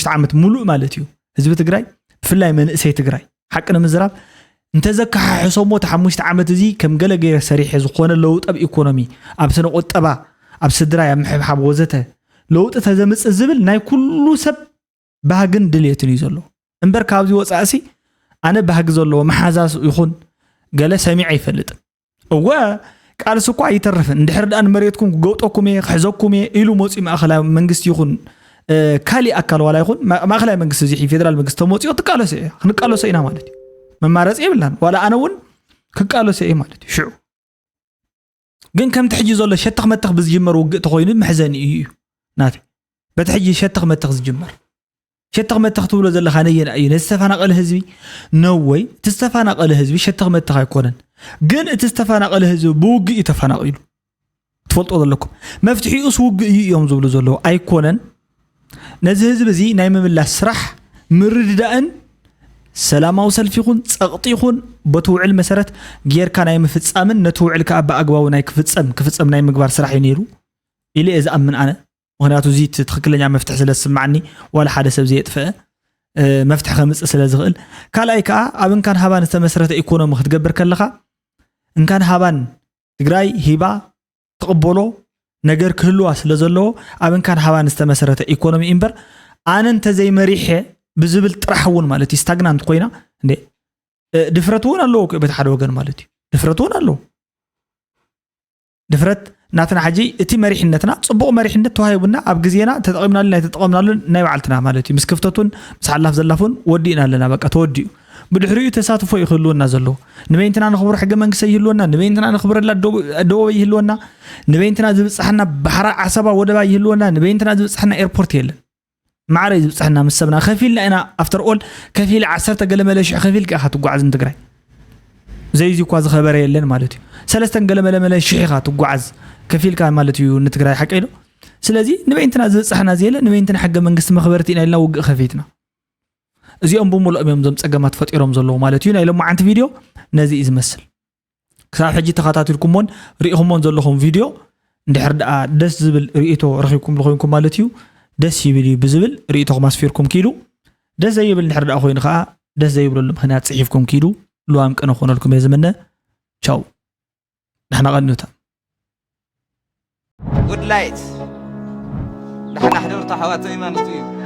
عمت ملوء مالتيو حزب تግራይ بفلاي من اسي تግራይ حقنا مزراب انت زكا حسومو حمشت عمت زي كم ገለ ገይረ ሰሪሕ ዝኾነ ለውጥ ኣብ ኢኮኖሚ ኣብ ስነ ቁጠባ ኣብ ስድራይ ኣብ ምሕብሓብ ወዘተ ለውጥ ተዘምጽ ዝብል ናይ ኩሉ ሰብ ባህግን ድሌትን እዩ ዘሎ እንበር ካብዚ ወጻእሲ ኣነ ባህግ ዘሎ መሓዛስ ይኹን ገለ ሰሚዕ አይፈልጥም እወ ቃል ስኳ ይተርፍን እንድሕር ዳን መሬትኩም ጎጦኩም ይሕዘኩም ኢሉ ሞጺ ማእኸላይ መንግስት ይኹን ካሊ ኣካል ዋላ ይኹን ማእኸላይ መንግስት እዚ ፌደራል መንግስት ተሞጺኦ ተቃለሰ ክንቃለሰ ኢና ማለት እዩ መማረጽ ይብላን ዋላ ኣነ እውን ክቃለሰ ማለት እዩ ሽዑ ግን ከም ትሕጂ ዘሎ ሸተኽ መተኽ ብዝጅመር ውግእ ተኾይኑ መሕዘኒ እዩ ናቲ በትሕጂ ሸተኽ መተኽ ዝጅመር ሸተኽ መተኽ ትብሎ ዘለኻ ነየና እዩ ነስተፋናቀለ ህዝቢ ነወይ ተስተፋናቀለ ህዝቢ ሸተኽ መተኽ ኣይኮነን ግን እተስተፋናቀለ ህዝቢ ብውግእ ተፋናቂሉ ትፈልጦ ዘለኩም መፍትሒኡስ ውግእ እዮም ዝብሉ ዘለዎ ኣይኮነን ነዚ ህዝቢ እዚ ናይ ምምላስ ስራሕ ምርድዳእን ሰላማዊ ሰልፊ ይኹን ጸቕጢ ይኹን በትውዕል መሰረት ጌርካ ናይ ምፍጻምን ነትውዕልካ በኣግባቡ ናይ ክፍጸም ናይ ምግባር ስራሕ እዩ ነይሩ ኢለ እዛ ኣምን ኣነ ምክንያቱ እዚ ትክክለኛ መፍትሒ ስለ ዝስማዓኒ ወላ ሓደ ሰብ ዘየጥፈአ مفتح خمس سلازغل كالاي كا ابن كان هابان استمسرت ايكونومي ክትገብር ከለኻ ان كان هابان ትግራይ ሂባ ተቀበሎ ነገር ክህልዋ ስለዘለዎ ابن كان هابان استمسرت ايكونومي امبر አነን ተዘይ መሪሕ ብዝብል ጥራሕውን ማለት ስታግናንት ኮይና እንዴ ድፍረቱን አለው በታ ሓደ ወገን ማለት ድፍረቱን አለው ድፍረት ናትና حجي እቲ መሪሕነትና ጽቡቕ መሪሕነት ተዋሂቡና ኣብ ግዜና ተጠቅምናሉ ናይ ባዓልትና ማለት እዩ ምስክፍተቱን ምስሓላፍ ዘላፉን ወዲና ኣለና በቃ ተወዲኡ ብድሕሪኡ ተሳትፎ ይኽልውና ዘሎ ንበይንትና ንኽብሩ ሕገ መንግስቲ ይህልውና ንበይንትና ንኽብረላ ደው ይህልውና ንበይንትና ዝብፅሕና ባሕራ ዓሰባ ወደባ ይህልውና ንበይንትና ዝብፅሕና ኤርፖርት የለን ማዕረ ዝብፅሕና ምሰብና ከፊልና ኢና ኣፍተር ኦል ከፊል 10 ገለመለ ሽሕ ከፊል ከ ትጓዓዝ እንትግራይ ዘይዚ ኳ ዝኸበረ የለን ማለት እዩ ሰለስተን ገለመለ ሽሕ ካ ትጓዓዝ ከፊልካ ማለት እዩ ንትግራይ ሓቀይዶ ስለዚህ ንበይንትና ዝብፅሕና ዘየለ ንበይንትና ሕገ መንግስቲ መኽበርቲ ኢና ኢልና ውግእ ከፊትና እዚኦም ብሙሉእ እዮም ዞም ፀገማት ፈጢሮም ዘለዎ ማለት እዩ ናይ ሎማዓንቲ ቪድዮ ነዚ ዝመስል ክሳብ ሕጂ ተኸታተልኩሞን ሪኢኹሞን ዘለኹም ቪድዮ እንድሕር ደኣ ደስ ዝብል ርእይቶ ረኺብኩም ለኾንኩም ማለት እዩ ደስ ይብል ብዝብል ርእይቶኹም ኣስፊርኩም ኪዱ ደስ ዘይብል እንድሕር ደኣ ኮይኑ ከዓ ደስ ዘይብለሉ ምክንያት ፅሒፍኩም ኪዱ ልዋም ቀነ ኾነልኩም እየ ዝምነ ቻው ንሕና ቀንዩታ Good light. نحن حضرت حواتي ما نطيب